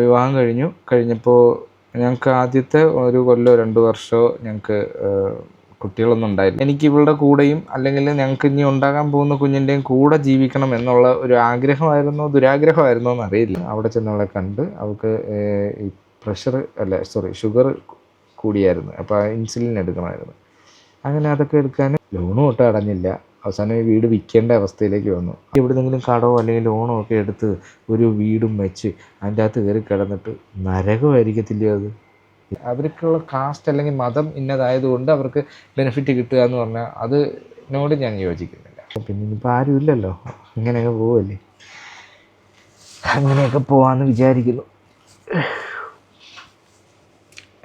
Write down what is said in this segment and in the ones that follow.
വിവാഹം കഴിഞ്ഞപ്പോൾ ഞങ്ങൾക്ക് ആദ്യത്തെ 1 കൊല്ലോ 2 വർഷമോ ഞങ്ങൾക്ക് കുട്ടികളൊന്നും ഉണ്ടായില്ല. എനിക്ക് ഇവളുടെ കൂടെയും അല്ലെങ്കിൽ ഞങ്ങൾക്ക് ഇനി ഉണ്ടാകാൻ പോകുന്ന കുഞ്ഞിൻ്റെയും കൂടെ ജീവിക്കണം എന്നുള്ള ഒരു ആഗ്രഹമായിരുന്നോ ദുരാഗ്രഹമായിരുന്നോ എന്നറിയില്ല. അവിടെ ചെന്നവളെ കണ്ട് അവൾക്ക് ഈ ഷുഗർ കൂടിയായിരുന്നു. അപ്പോൾ ഇൻസുലിൻ എടുക്കണമായിരുന്നു. അങ്ങനെ അതൊക്കെ എടുക്കാൻ ലോണും ഒട്ടും അടഞ്ഞില്ല. അവസാനം ഈ വീട് വിൽക്കേണ്ട അവസ്ഥയിലേക്ക് വന്നു. എവിടെന്നെങ്കിലും കടമോ അല്ലെങ്കിൽ ലോണോ ഒക്കെ എടുത്ത് ഒരു വീടും വെച്ച് അതിൻ്റെ അകത്ത് കയറി കിടന്നിട്ട് നരകമായിരിക്കത്തില്ലയോ അത്? അവർക്കുള്ള കാസ്റ്റ് അല്ലെങ്കിൽ മതം ഇന്നതായതുകൊണ്ട് അവർക്ക് ബെനിഫിറ്റ് കിട്ടുക എന്ന് പറഞ്ഞാൽ അതിനോട് ഞാൻ യോജിക്കുന്നില്ല. പിന്നെ ഇനിയിപ്പോൾ ആരും ഇല്ലല്ലോ, ഇങ്ങനെയൊക്കെ പോവല്ലേ, അങ്ങനെയൊക്കെ പോവാമെന്ന് വിചാരിക്കുന്നു.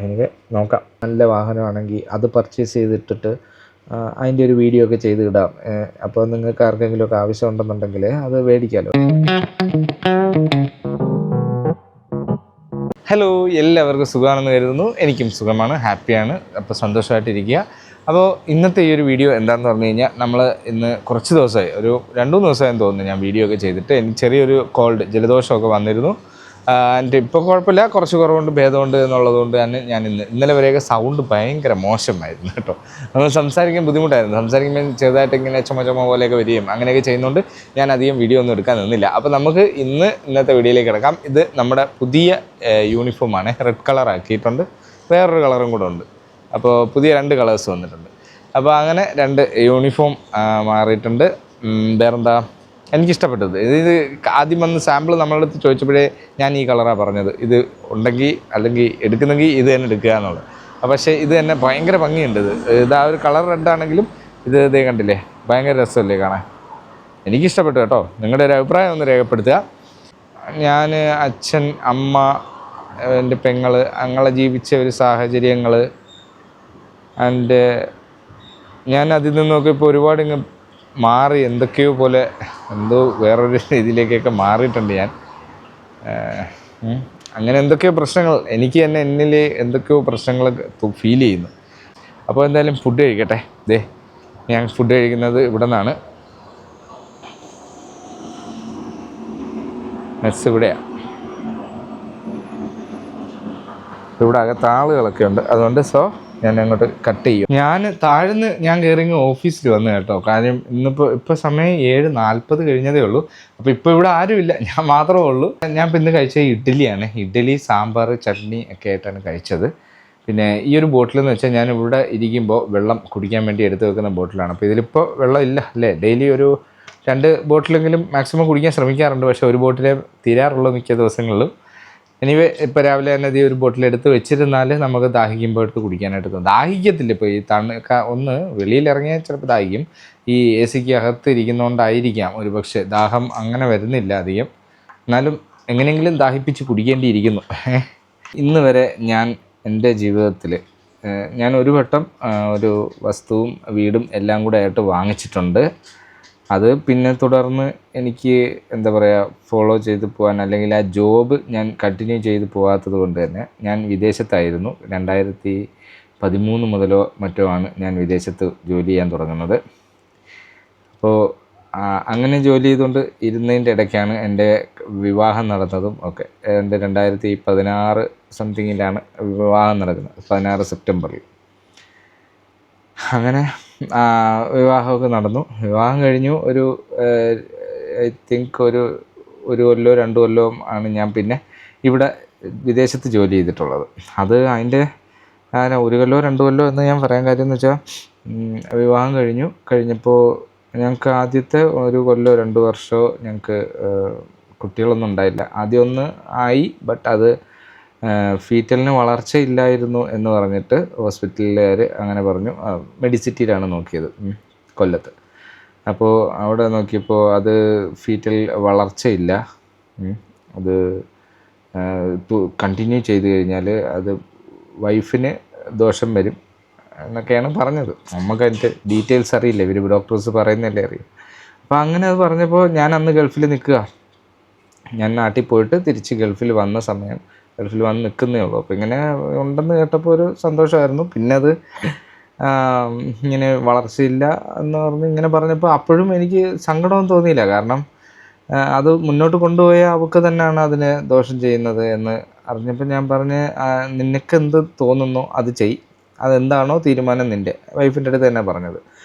എനിക്ക് നോക്കാം. നല്ല വാഹനമാണെങ്കിൽ അത് പർച്ചേസ് ചെയ്തിട്ടിട്ട് അതിൻ്റെ ഒരു വീഡിയോ ഒക്കെ ചെയ്ത് ഇടാം. അപ്പോൾ നിങ്ങൾക്ക് ആർക്കെങ്കിലുമൊക്കെ ആവശ്യമുണ്ടെന്നുണ്ടെങ്കിൽ അത് മേടിക്കാമല്ലോ. ഹലോ, എല്ലാവർക്കും സുഖമാണെന്ന് കരുതുന്നു. എനിക്കും സുഖമാണ്, ഹാപ്പിയാണ്. അപ്പോൾ സന്തോഷമായിട്ടിരിക്കുക. അപ്പോൾ ഇന്നത്തെ ഈ ഒരു വീഡിയോ എന്താണെന്ന് പറഞ്ഞു കഴിഞ്ഞാൽ, നമ്മൾ ഇന്ന് കുറച്ച് ദിവസമായി, ഒരു 2-3 ദിവസമായെന്ന് തോന്നുന്നു ഞാൻ വീഡിയോ ഒക്കെ ചെയ്തിട്ട്. എനിക്ക് ചെറിയൊരു ജലദോഷമൊക്കെ വന്നിരുന്നു. എൻ്റെ ഇപ്പോൾ കുഴപ്പമില്ല, കുറച്ച് കുറവുണ്ട്, ഭേദമുണ്ട് എന്നുള്ളതുകൊണ്ട് തന്നെ ഞാൻ ഇന്നലെ വരെയൊക്കെ സൗണ്ട് ഭയങ്കര മോശമായിരുന്നു കേട്ടോ. നമ്മൾ സംസാരിക്കാൻ ബുദ്ധിമുട്ടായിരുന്നു. സംസാരിക്കുമ്പോൾ ചെറുതായിട്ട് ഇങ്ങനെ ചുമ പോലെയൊക്കെ വരികയും അങ്ങനെയൊക്കെ ചെയ്യുന്നതുകൊണ്ട് ഞാൻ അധികം വീഡിയോ ഒന്നും എടുക്കാൻ നിന്നില്ല. അപ്പോൾ നമുക്ക് ഇന്നത്തെ വീഡിയോയിലേക്ക് കിടക്കാം. ഇത് നമ്മുടെ പുതിയ യൂണിഫോമാണ്. റെഡ് കളർ ആക്കിയിട്ടുണ്ട്, വേറൊരു കളറും കൂടെ ഉണ്ട്. അപ്പോൾ പുതിയ 2 കളേഴ്സ് വന്നിട്ടുണ്ട്. അപ്പോൾ അങ്ങനെ 2 യൂണിഫോം മാറിയിട്ടുണ്ട്. വേറെന്താ എനിക്കിഷ്ടപ്പെട്ടത്, ഇത് ആദ്യം വന്ന് സാമ്പിൾ നമ്മളെ അടുത്ത് ചോദിച്ചപ്പോഴേ ഞാൻ ഈ കളറാണ് പറഞ്ഞത്. ഇത് ഉണ്ടെങ്കിൽ അല്ലെങ്കിൽ എടുക്കുന്നെങ്കിൽ ഇത് തന്നെ എടുക്കുക എന്നുള്ളത്. പക്ഷേ ഇത് തന്നെ ഭയങ്കര ഭംഗിയുണ്ട്. ഇത് ആ ഒരു കളർ റെഡാണെങ്കിലും ഇതേ കണ്ടില്ലേ, ഭയങ്കര രസമല്ലേ കാണാൻ. എനിക്കിഷ്ടപ്പെട്ടു കേട്ടോ. നിങ്ങളുടെ ഒരു അഭിപ്രായം ഒന്ന് രേഖപ്പെടുത്തുക. ഞാൻ, അച്ഛൻ, അമ്മ, എൻ്റെ പെങ്ങൾ, അങ്ങനെ ജീവിച്ച ഒരു സാഹചര്യങ്ങൾ ആൻഡ് ഞാൻ അതിൽ നിന്നൊക്കെ ഇപ്പോൾ ഒരുപാട് മാറി, എന്തൊക്കെയോ പോലെ വേറൊരു രീതിയിലേക്കൊക്കെ മാറിയിട്ടുണ്ട് ഞാൻ. അങ്ങനെ എന്തൊക്കെയോ പ്രശ്നങ്ങൾ എനിക്ക് തന്നെ എന്നിൽ എന്തൊക്കെയോ പ്രശ്നങ്ങൾ ഫീൽ ചെയ്യുന്നു. അപ്പോൾ എന്തായാലും ഫുഡ് കഴിക്കട്ടെ. ഞാൻ ഫുഡ് കഴിക്കുന്നത് ഇവിടെ നിന്നാണ്. മെസ്സ് ഇവിടെയാണ്. ഇവിടെ അകത്ത് ആളുകളൊക്കെ ഉണ്ട്, അതുകൊണ്ട് ഞാൻ അങ്ങോട്ട് കട്ട് ചെയ്യും. ഞാൻ കയറി ഓഫീസിൽ വന്നു കേട്ടോ. കാര്യം ഇപ്പോൾ സമയം 7:40 കഴിഞ്ഞതേ ഉള്ളൂ. അപ്പോൾ ഇപ്പോൾ ഇവിടെ ആരുമില്ല, ഞാൻ മാത്രമേ ഉള്ളൂ. ഞാൻ ഇന്ന് കഴിച്ചത് ഇഡ്ഡലിയാണ്. ഇഡ്ഡലി, സാമ്പാർ, ചട്നി ഒക്കെ ആയിട്ടാണ് കഴിച്ചത്. പിന്നെ ഈ ഒരു ബോട്ടിലെന്ന് വെച്ചാൽ ഞാൻ ഇവിടെ ഇരിക്കുമ്പോൾ വെള്ളം കുടിക്കാൻ വേണ്ടി എടുത്ത് വെക്കുന്ന ബോട്ടിലാണ്. അപ്പോൾ ഇതിലിപ്പോൾ വെള്ളം ഇല്ല അല്ലേ. ഡെയിലി ഒരു 2 ബോട്ടിലെങ്കിലും മാക്സിമം കുടിക്കാൻ ശ്രമിക്കാറുണ്ട്. പക്ഷേ ഒരു ബോട്ടിലേ തീരാറുള്ളൂ മിക്ക ദിവസങ്ങളിലും. ഇപ്പോൾ രാവിലെ തന്നെ ഒരു ബോട്ടിൽ എടുത്ത് വെച്ചിരുന്നാൽ നമുക്ക് ദാഹിക്കുമ്പോൾ എടുത്ത് കുടിക്കാനായിട്ട് തോന്നും. ദാഹിക്കത്തില്ല. ഇപ്പോൾ ഈ ഒന്ന് വെളിയിലിറങ്ങിയാൽ ചിലപ്പോൾ ദാഹിക്കും. ഈ AC അകത്ത് ഇരിക്കുന്നതുകൊണ്ടായിരിക്കാം ഒരു പക്ഷേ ദാഹം അങ്ങനെ വരുന്നില്ല അധികം. എന്നാലും എങ്ങനെയെങ്കിലും ദാഹിപ്പിച്ച് കുടിക്കേണ്ടിയിരിക്കുന്നു. ഇന്ന് വരെ ഞാൻ എൻ്റെ ജീവിതത്തിൽ ഞാൻ ഒരു വട്ടം ഒരു വസ്തുവും വീടും എല്ലാം കൂടെ ആയിട്ട് വാങ്ങിച്ചിട്ടുണ്ട്. അത് പിന്നെ തുടർന്ന് എനിക്ക് എന്താ പറയുക, ഫോളോ ചെയ്ത് പോകാൻ അല്ലെങ്കിൽ ആ ജോബ് ഞാൻ കണ്ടിന്യൂ ചെയ്ത് പോകാത്തത് കൊണ്ട് തന്നെ ഞാൻ വിദേശത്തായിരുന്നു. 2013 മുതലോ മറ്റോ ആണ് ഞാൻ വിദേശത്ത് ജോലി ചെയ്യാൻ തുടങ്ങുന്നത്. അപ്പോൾ അങ്ങനെ ജോലി ചെയ്തുകൊണ്ട് ഇരുന്നതിൻ്റെ ഇടയ്ക്കാണ് എൻ്റെ വിവാഹം നടന്നതും ഒക്കെ. എൻ്റെ 2016 സംതിങ്ങിലാണ് വിവാഹം നടക്കുന്നത്, 16 സെപ്റ്റംബറിൽ. അങ്ങനെ വിവാഹമൊക്കെ നടന്നു. വിവാഹം കഴിഞ്ഞു. ഐ തിങ്ക് ഒരു 1 കൊല്ലോ 2 കൊല്ലോ ആണ് ഞാൻ പിന്നെ ഇവിടെ വിദേശത്ത് ജോലി ചെയ്തിട്ടുള്ളത്. അതിൻ്റെ 1 കൊല്ലോ 2 കൊല്ലോ എന്ന് ഞാൻ പറയാൻ കാര്യം എന്ന് വെച്ചാൽ, വിവാഹം കഴിഞ്ഞപ്പോൾ ഞങ്ങൾക്ക് ആദ്യത്തെ 1 കൊല്ലോ 2 വർഷമോ ഞങ്ങൾക്ക് കുട്ടികളൊന്നും ഉണ്ടായില്ല. ആദ്യം 1 ആയി, ബട്ട് അത് ഫീറ്റലിന് വളർച്ചയില്ലായിരുന്നു എന്ന് പറഞ്ഞിട്ട് ഹോസ്പിറ്റലുകാർ അങ്ങനെ പറഞ്ഞു. മെഡിസിറ്റിയിലാണ് നോക്കിയത്, കൊല്ലത്ത്. അപ്പോൾ അവിടെ നോക്കിയപ്പോൾ അത് ഫീറ്റൽ വളർച്ചയില്ല. അത് കണ്ടിന്യൂ ചെയ്ത് കഴിഞ്ഞാൽ അത് വൈഫിന് ദോഷം വരും എന്നൊക്കെയാണ് പറഞ്ഞത്. നമുക്ക് അതിൻ്റെ ഡീറ്റെയിൽസ് അറിയില്ല, ഇവർ ഡോക്ടേഴ്സ് പറയുന്നതല്ലേ അറിയും. അപ്പോൾ അങ്ങനെ അത് പറഞ്ഞപ്പോൾ ഞാൻ അന്ന് ഗൾഫിൽ നിൽക്കുക. ഞാൻ നാട്ടിൽ പോയിട്ട് തിരിച്ച് ഗൾഫിൽ വന്ന് നിൽക്കുന്നേ ഉള്ളൂ. അപ്പോൾ ഇങ്ങനെ ഉണ്ടെന്ന് കേട്ടപ്പോൾ ഒരു സന്തോഷമായിരുന്നു. പിന്നെ അത് ഇങ്ങനെ വളർച്ചയില്ല എന്ന് പറഞ്ഞ് ഇങ്ങനെ പറഞ്ഞപ്പോൾ അപ്പോഴും എനിക്ക് സങ്കടമൊന്നും തോന്നിയില്ല. കാരണം അത് മുന്നോട്ട് കൊണ്ടുപോയാൽ അവൾക്ക് തന്നെയാണ് അതിന് ദോഷം ചെയ്യുന്നത് എന്ന് അറിഞ്ഞപ്പോൾ ഞാൻ പറഞ്ഞ് നിനക്കെന്ത് തോന്നുന്നോ അത് ചെയ്, അതെന്താണോ തീരുമാനം നിൻ്റെ. വൈഫിൻ്റെ അടുത്ത് തന്നെ പറഞ്ഞത്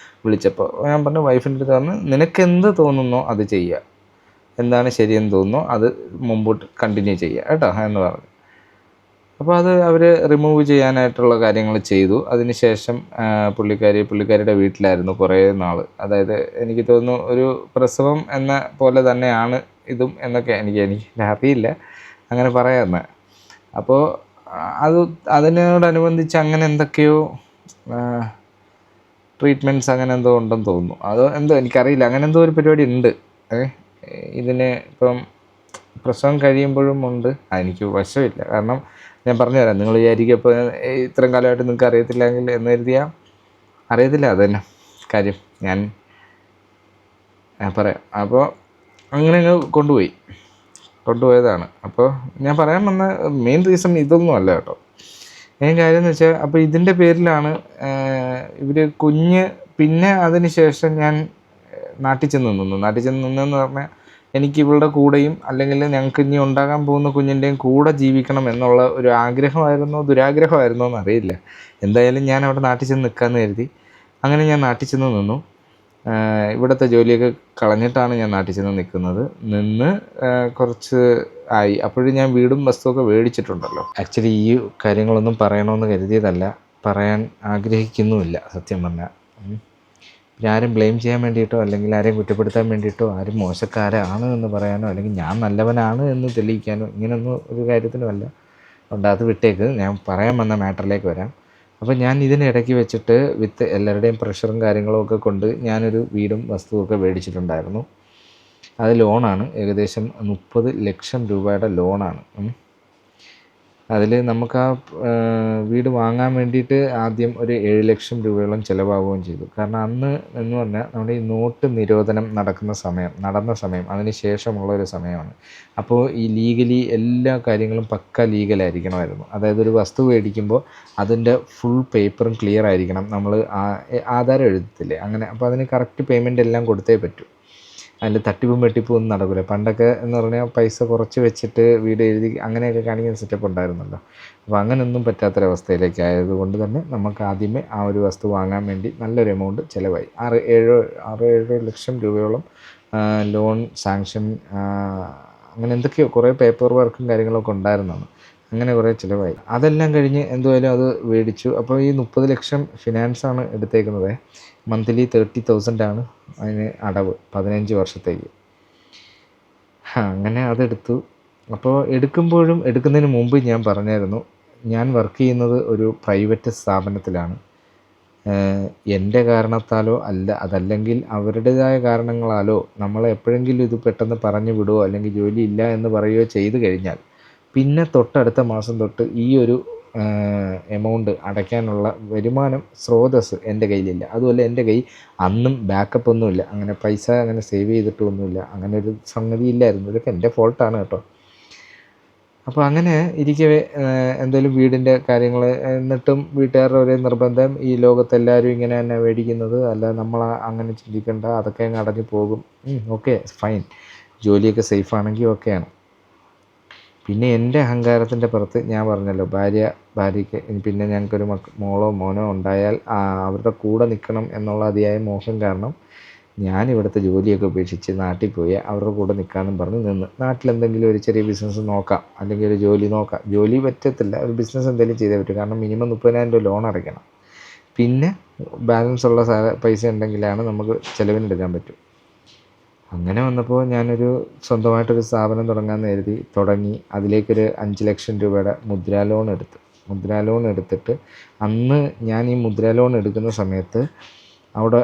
വിളിച്ചപ്പോൾ. ഞാൻ പറഞ്ഞു വൈഫിൻ്റെ അടുത്ത് പറഞ്ഞു നിനക്കെന്ത് തോന്നുന്നോ അത് ചെയ്യുക, എന്താണ് ശരിയെന്ന് തോന്നുന്നോ അത് മുമ്പോട്ട് കണ്ടിന്യൂ ചെയ്യുക കേട്ടോ എന്ന് പറഞ്ഞു. അപ്പോൾ അത് അവർ റിമൂവ് ചെയ്യാനായിട്ടുള്ള കാര്യങ്ങൾ ചെയ്തു. അതിന് ശേഷം പുള്ളിക്കാരിയുടെ വീട്ടിലായിരുന്നു കുറേ നാൾ. അതായത് എനിക്ക് തോന്നുന്നു ഒരു പ്രസവം എന്ന പോലെ തന്നെയാണ് ഇതും എന്നൊക്കെ എനിക്ക് അറിയില്ല, അങ്ങനെ പറയാമെന്ന്. അപ്പോൾ അതിനോടനുബന്ധിച്ച് അങ്ങനെ എന്തൊക്കെയോ ട്രീറ്റ്മെൻറ്റ്സ് അങ്ങനെ എന്തോ ഉണ്ടെന്ന് തോന്നുന്നു. അത് എന്തോ എനിക്കറിയില്ല, അങ്ങനെ എന്തോ ഒരു പരിപാടി ഉണ്ട് ഇതിന്. ഇപ്പം പ്രസവം കഴിയുമ്പോഴും ഉണ്ട്. എനിക്ക് വശമില്ല, കാരണം ഞാൻ പറഞ്ഞു തരാം. നിങ്ങൾ വിചാരിക്കും ഇപ്പോൾ ഇത്രയും കാലമായിട്ട് നിങ്ങൾക്ക് അറിയത്തില്ലെങ്കിൽ എന്ന് കരുതിയാൽ അറിയത്തില്ല, അത് തന്നെ കാര്യം ഞാൻ പറയാം. അപ്പോൾ അങ്ങനെ അങ്ങ് കൊണ്ടുപോയതാണ്. അപ്പോൾ ഞാൻ പറയാൻ വന്ന മെയിൻ റീസൺ ഇതൊന്നും അല്ല കേട്ടോ. മെയിൻ കാര്യം എന്ന് വെച്ചാൽ അപ്പോൾ ഇതിൻ്റെ പേരിലാണ് ഇവർ പിന്നെ അതിന് ശേഷം ഞാൻ നാട്ടിൽ ചെന്ന് നിന്നെന്ന് പറഞ്ഞാൽ എനിക്ക് ഇവളുടെ കൂടെയും അല്ലെങ്കിൽ ഞങ്ങൾക്ക് ഇനി ഉണ്ടാകാൻ പോകുന്ന കുഞ്ഞിൻ്റെയും കൂടെ ജീവിക്കണം എന്നുള്ള ഒരു ആഗ്രഹമായിരുന്നോ ദുരാഗ്രഹമായിരുന്നോ എന്നറിയില്ല. എന്തായാലും ഞാൻ അവിടെ നാട്ടിൽ ചെന്ന് നിൽക്കാമെന്ന് കരുതി. അങ്ങനെ ഞാൻ നാട്ടിൽ ചെന്ന് നിന്നു. ഇവിടുത്തെ ജോലിയൊക്കെ കളഞ്ഞിട്ടാണ് ഞാൻ നാട്ടിൽ ചെന്ന് നിന്ന് കുറച്ച് ആയി. അപ്പോഴും ഞാൻ വീടും വസ്തുവൊക്കെ മേടിച്ചിട്ടുണ്ടല്ലോ. ആക്ച്വലി ഈ കാര്യങ്ങളൊന്നും പറയണമെന്ന് കരുതിയതല്ല, പറയാൻ ആഗ്രഹിക്കുന്നുമില്ല സത്യം പറഞ്ഞാൽ. ആരും ബ്ലെയിം ചെയ്യാൻ വേണ്ടിയിട്ടോ അല്ലെങ്കിൽ ആരെയും കുറ്റപ്പെടുത്താൻ വേണ്ടിയിട്ടോ ആരും മോശക്കാരാണ് എന്ന് പറയാനോ അല്ലെങ്കിൽ ഞാൻ നല്ലവനാണ് എന്ന് തെളിയിക്കാനോ ഇങ്ങനെയൊന്നും ഒരു കാര്യത്തിനുമല്ല. അതുകൊണ്ട് അത് വിട്ടേക്ക്. ഞാൻ പറയാൻ വന്ന മാറ്ററിലേക്ക് വരാം. അപ്പോൾ ഞാൻ ഇതിനിടയ്ക്ക് വെച്ചിട്ട് വിത്ത് എല്ലാവരുടെയും പ്രഷറും കാര്യങ്ങളും ഒക്കെ കൊണ്ട് ഞാനൊരു വീടും വസ്തുവൊക്കെ മേടിച്ചിട്ടുണ്ടായിരുന്നു. അത് ലോണാണ്, ഏകദേശം 30 ലക്ഷം രൂപയുടെ ലോണാണ്. അതിൽ നമുക്ക് വീട് വാങ്ങാൻ വേണ്ടിയിട്ട് ആദ്യം ഒരു 7 ലക്ഷം രൂപയോളം ചിലവാകുകയും ചെയ്തു. കാരണം അന്ന് എന്ന് പറഞ്ഞാൽ നമ്മുടെ ഈ നോട്ട് നിരോധനം നടന്ന സമയം അതിന് ശേഷമുള്ള ഒരു സമയമാണ്. അപ്പോൾ ഈ ലീഗലി എല്ലാ കാര്യങ്ങളും പക്ക ലീഗലായിരിക്കണമായിരുന്നു. അതായത് ഒരു വസ്തു മേടിക്കുമ്പോൾ അതിൻ്റെ ഫുൾ പേപ്പറും ക്ലിയർ ആയിരിക്കണം. നമ്മൾ ആധാരം എഴുതത്തില്ലേ അങ്ങനെ. അപ്പോൾ അതിന് കറക്റ്റ് പേയ്മെൻ്റ് എല്ലാം കൊടുത്തേ പറ്റൂ. അതിൽ തട്ടിപ്പും വെട്ടിപ്പും ഒന്നും നടക്കില്ല. പണ്ടൊക്കെ എന്ന് പറഞ്ഞാൽ പൈസ കുറച്ച് വെച്ചിട്ട് വീട് എഴുതി അങ്ങനെയൊക്കെ കാണിക്കുന്ന സെറ്റപ്പ് ഉണ്ടായിരുന്നല്ലോ. അപ്പോൾ അങ്ങനെയൊന്നും പറ്റാത്തൊരവസ്ഥയിലേക്ക് ആയതുകൊണ്ട് തന്നെ നമുക്ക് ആദ്യമേ ആ ഒരു വസ്തു വാങ്ങാൻ വേണ്ടി നല്ലൊരു എമൗണ്ട് ചിലവായി. 6-7 ലക്ഷം രൂപയോളം ലോൺ സാങ്ഷൻ, അങ്ങനെ എന്തൊക്കെയോ കുറേ പേപ്പർ വർക്കും കാര്യങ്ങളൊക്കെ ഉണ്ടായിരുന്നതാണ്. അങ്ങനെ കുറേ ചിലവായി. അതെല്ലാം കഴിഞ്ഞ് എന്തുമായാലും അത് മേടിച്ചു. അപ്പോൾ ഈ 30 ലക്ഷം ഫിനാൻസാണ് എടുത്തേക്കുന്നത്. മന്ത്ലി 30,000 ആണ് അതിന് അടവ് 15 വർഷത്തേക്ക്. അങ്ങനെ അതെടുത്തു. അപ്പോൾ എടുക്കുന്നതിന് മുമ്പ് ഞാൻ പറഞ്ഞായിരുന്നു, ഞാൻ വർക്ക് ചെയ്യുന്നത് ഒരു പ്രൈവറ്റ് സ്ഥാപനത്തിലാണ്. എൻ്റെ കാരണത്താലോ അതല്ലെങ്കിൽ അവരുടേതായ കാരണങ്ങളാലോ നമ്മളെ എപ്പോഴെങ്കിലും ഇത് പെട്ടെന്ന് പറഞ്ഞു വിടുകയോ അല്ലെങ്കിൽ ജോലി ഇല്ല എന്ന് പറയുകയോ ചെയ്തു കഴിഞ്ഞാൽ പിന്നെ തൊട്ടടുത്ത മാസം തൊട്ട് ഈ ഒരു എമൗണ്ട് അടയ്ക്കാനുള്ള വരുമാനം സ്രോതസ്സ് എൻ്റെ കയ്യിലില്ല. അതുമല്ല എൻ്റെ കയ്യിൽ അന്നും ബാക്കപ്പ് ഒന്നുമില്ല, അങ്ങനെ പൈസ അങ്ങനെ സേവ് ചെയ്തിട്ടൊന്നുമില്ല, അങ്ങനെ ഒരു സംഗതി ഇല്ലായിരുന്നു. ഇതൊക്കെ എൻ്റെ ഫോൾട്ടാണ് കേട്ടോ. അപ്പോൾ അങ്ങനെ ഇരിക്കവേ എന്തായാലും വീടിൻ്റെ കാര്യങ്ങൾ, എന്നിട്ടും വീട്ടുകാരുടെ ഒരേ നിർബന്ധം, ഈ ലോകത്തെല്ലാവരും ഇങ്ങനെ തന്നെ മേടിക്കുന്നത്, അല്ല നമ്മൾ അങ്ങനെ ചിന്തിക്കേണ്ട, അതൊക്കെ അങ്ങ് അടഞ്ഞു പോകും. ഓക്കെ ഫൈൻ, ജോലിയൊക്കെ സേഫാണെങ്കിൽ ഓക്കെയാണ്. പിന്നെ എൻ്റെ അഹങ്കാരത്തിൻ്റെ പുറത്ത് ഞാൻ പറഞ്ഞല്ലോ, ഭാര്യയ്ക്ക് പിന്നെ ഞങ്ങൾക്കൊരു മോളോ മോനോ ഉണ്ടായാൽ അവരുടെ കൂടെ നിൽക്കണം എന്നുള്ള അതിയായ മോഹം കാരണം ഞാൻ ഇവിടുത്തെ ജോലിയൊക്കെ ഉപേക്ഷിച്ച് നാട്ടിൽ പോയി അവരുടെ കൂടെ നിൽക്കാമെന്നും പറഞ്ഞ് നിന്ന്. നാട്ടിലെന്തെങ്കിലും ഒരു ചെറിയ ബിസിനസ് നോക്കാം, അല്ലെങ്കിൽ ഒരു ജോലി നോക്കാം. ജോലി പറ്റത്തില്ല, ഒരു ബിസിനസ് എന്തെങ്കിലും ചെയ്തേ പറ്റും. കാരണം മിനിമം 30,000 രൂപ ലോൺ അടയ്ക്കണം. പിന്നെ ബാലൻസ് ഉള്ള പൈസ ഉണ്ടെങ്കിലാണ് നമുക്ക് ചിലവിനെടുക്കാൻ പറ്റും. അങ്ങനെ വന്നപ്പോൾ ഞാനൊരു സ്വന്തമായിട്ടൊരു സ്ഥാപനം തുടങ്ങാമെന്ന് തുടങ്ങി. അതിലേക്കൊരു 5 ലക്ഷം രൂപയുടെ മുദ്രാ ലോൺ എടുത്തിട്ട് അന്ന് ഞാൻ ഈ മുദ്രാ ലോൺ എടുക്കുന്ന സമയത്ത് അവിടെ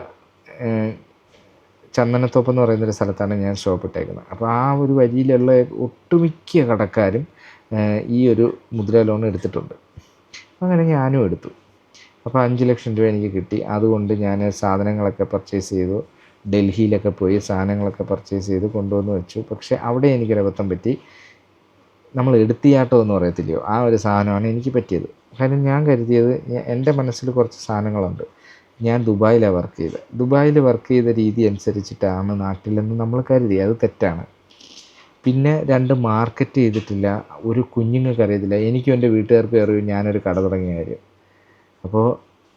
ചന്ദനത്തോപ്പ് എന്ന് പറയുന്നൊരു സ്ഥലത്താണ് ഞാൻ ഷോപ്പ് ഇട്ടേക്കുന്നത്. അപ്പോൾ ആ ഒരു വരിയിലുള്ള ഒട്ടുമിക്ക കടക്കാരും ഈ ഒരു മുദ്രാ ലോൺ എടുത്തിട്ടുണ്ട്. അങ്ങനെ ഞാനും എടുത്തു. അപ്പോൾ 5 ലക്ഷം രൂപ എനിക്ക് കിട്ടി. അതുകൊണ്ട് ഞാൻ സാധനങ്ങളൊക്കെ പർച്ചേസ് ചെയ്തു. ഡൽഹിയിലൊക്കെ പോയി സാധനങ്ങളൊക്കെ പർച്ചേസ് ചെയ്ത് കൊണ്ടുവന്ന് വെച്ചു. പക്ഷേ അവിടെ എനിക്കൊരബദ്ധം പറ്റി. നമ്മൾ എടുത്തിയാട്ടം എന്ന് പറയത്തില്ലയോ, ആ ഒരു സാധനമാണ് എനിക്ക് പറ്റിയത്. കാര്യം ഞാൻ കരുതിയത്, എൻ്റെ മനസ്സിൽ കുറച്ച് സാധനങ്ങളുണ്ട്. ഞാൻ ദുബായിലാണ് വർക്ക് ചെയ്തത്. ദുബായിൽ വർക്ക് ചെയ്ത രീതി അനുസരിച്ചിട്ടാണ് നാട്ടിലെന്ന് നമ്മൾ കരുതി. അത് തെറ്റാണ്. പിന്നെ 2 മാർക്കറ്റ് ചെയ്തിട്ടില്ല. ഒരു കുഞ്ഞുങ്ങൾക്ക് അറിയത്തില്ല. എനിക്കും എൻ്റെ വീട്ടുകാർക്കും അറിയും ഞാനൊരു കട തുടങ്ങിയ കാര്യം. അപ്പോൾ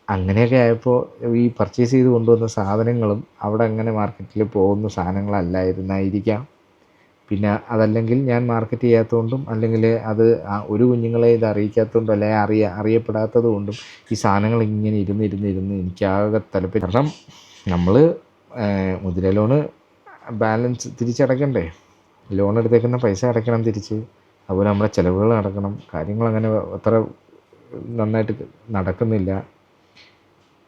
അങ്ങനെയൊക്കെ ആയപ്പോൾ ഈ പർച്ചേസ് ചെയ്ത് കൊണ്ടുവന്ന സാധനങ്ങളും അവിടെ അങ്ങനെ മാർക്കറ്റിൽ പോകുന്ന സാധനങ്ങളല്ലായിരുന്നായിരിക്കാം. പിന്നെ അതല്ലെങ്കിൽ ഞാൻ മാർക്കറ്റ് ചെയ്യാത്തതുകൊണ്ടും അല്ലെങ്കിൽ അത് ഒരു കുഞ്ഞുങ്ങളെ ഇത് അറിയിക്കാത്തതുകൊണ്ടും അല്ലെങ്കിൽ അറിയപ്പെടാത്തത് കൊണ്ടും ഈ സാധനങ്ങൾ ഇങ്ങനെ ഇരുന്ന് എനിക്കാകെ തലപ്പേര്. കാരണം നമ്മൾ മുദ്ര ലോണ് ബാലൻസ് തിരിച്ചടയ്ക്കണ്ടേ, ലോൺ എടുത്തേക്കുന്ന പൈസ അടയ്ക്കണം തിരിച്ച്, അതുപോലെ നമ്മുടെ ചിലവുകൾ നടക്കണം. കാര്യങ്ങളങ്ങനെ അത്ര നന്നായിട്ട് നടക്കുന്നില്ല.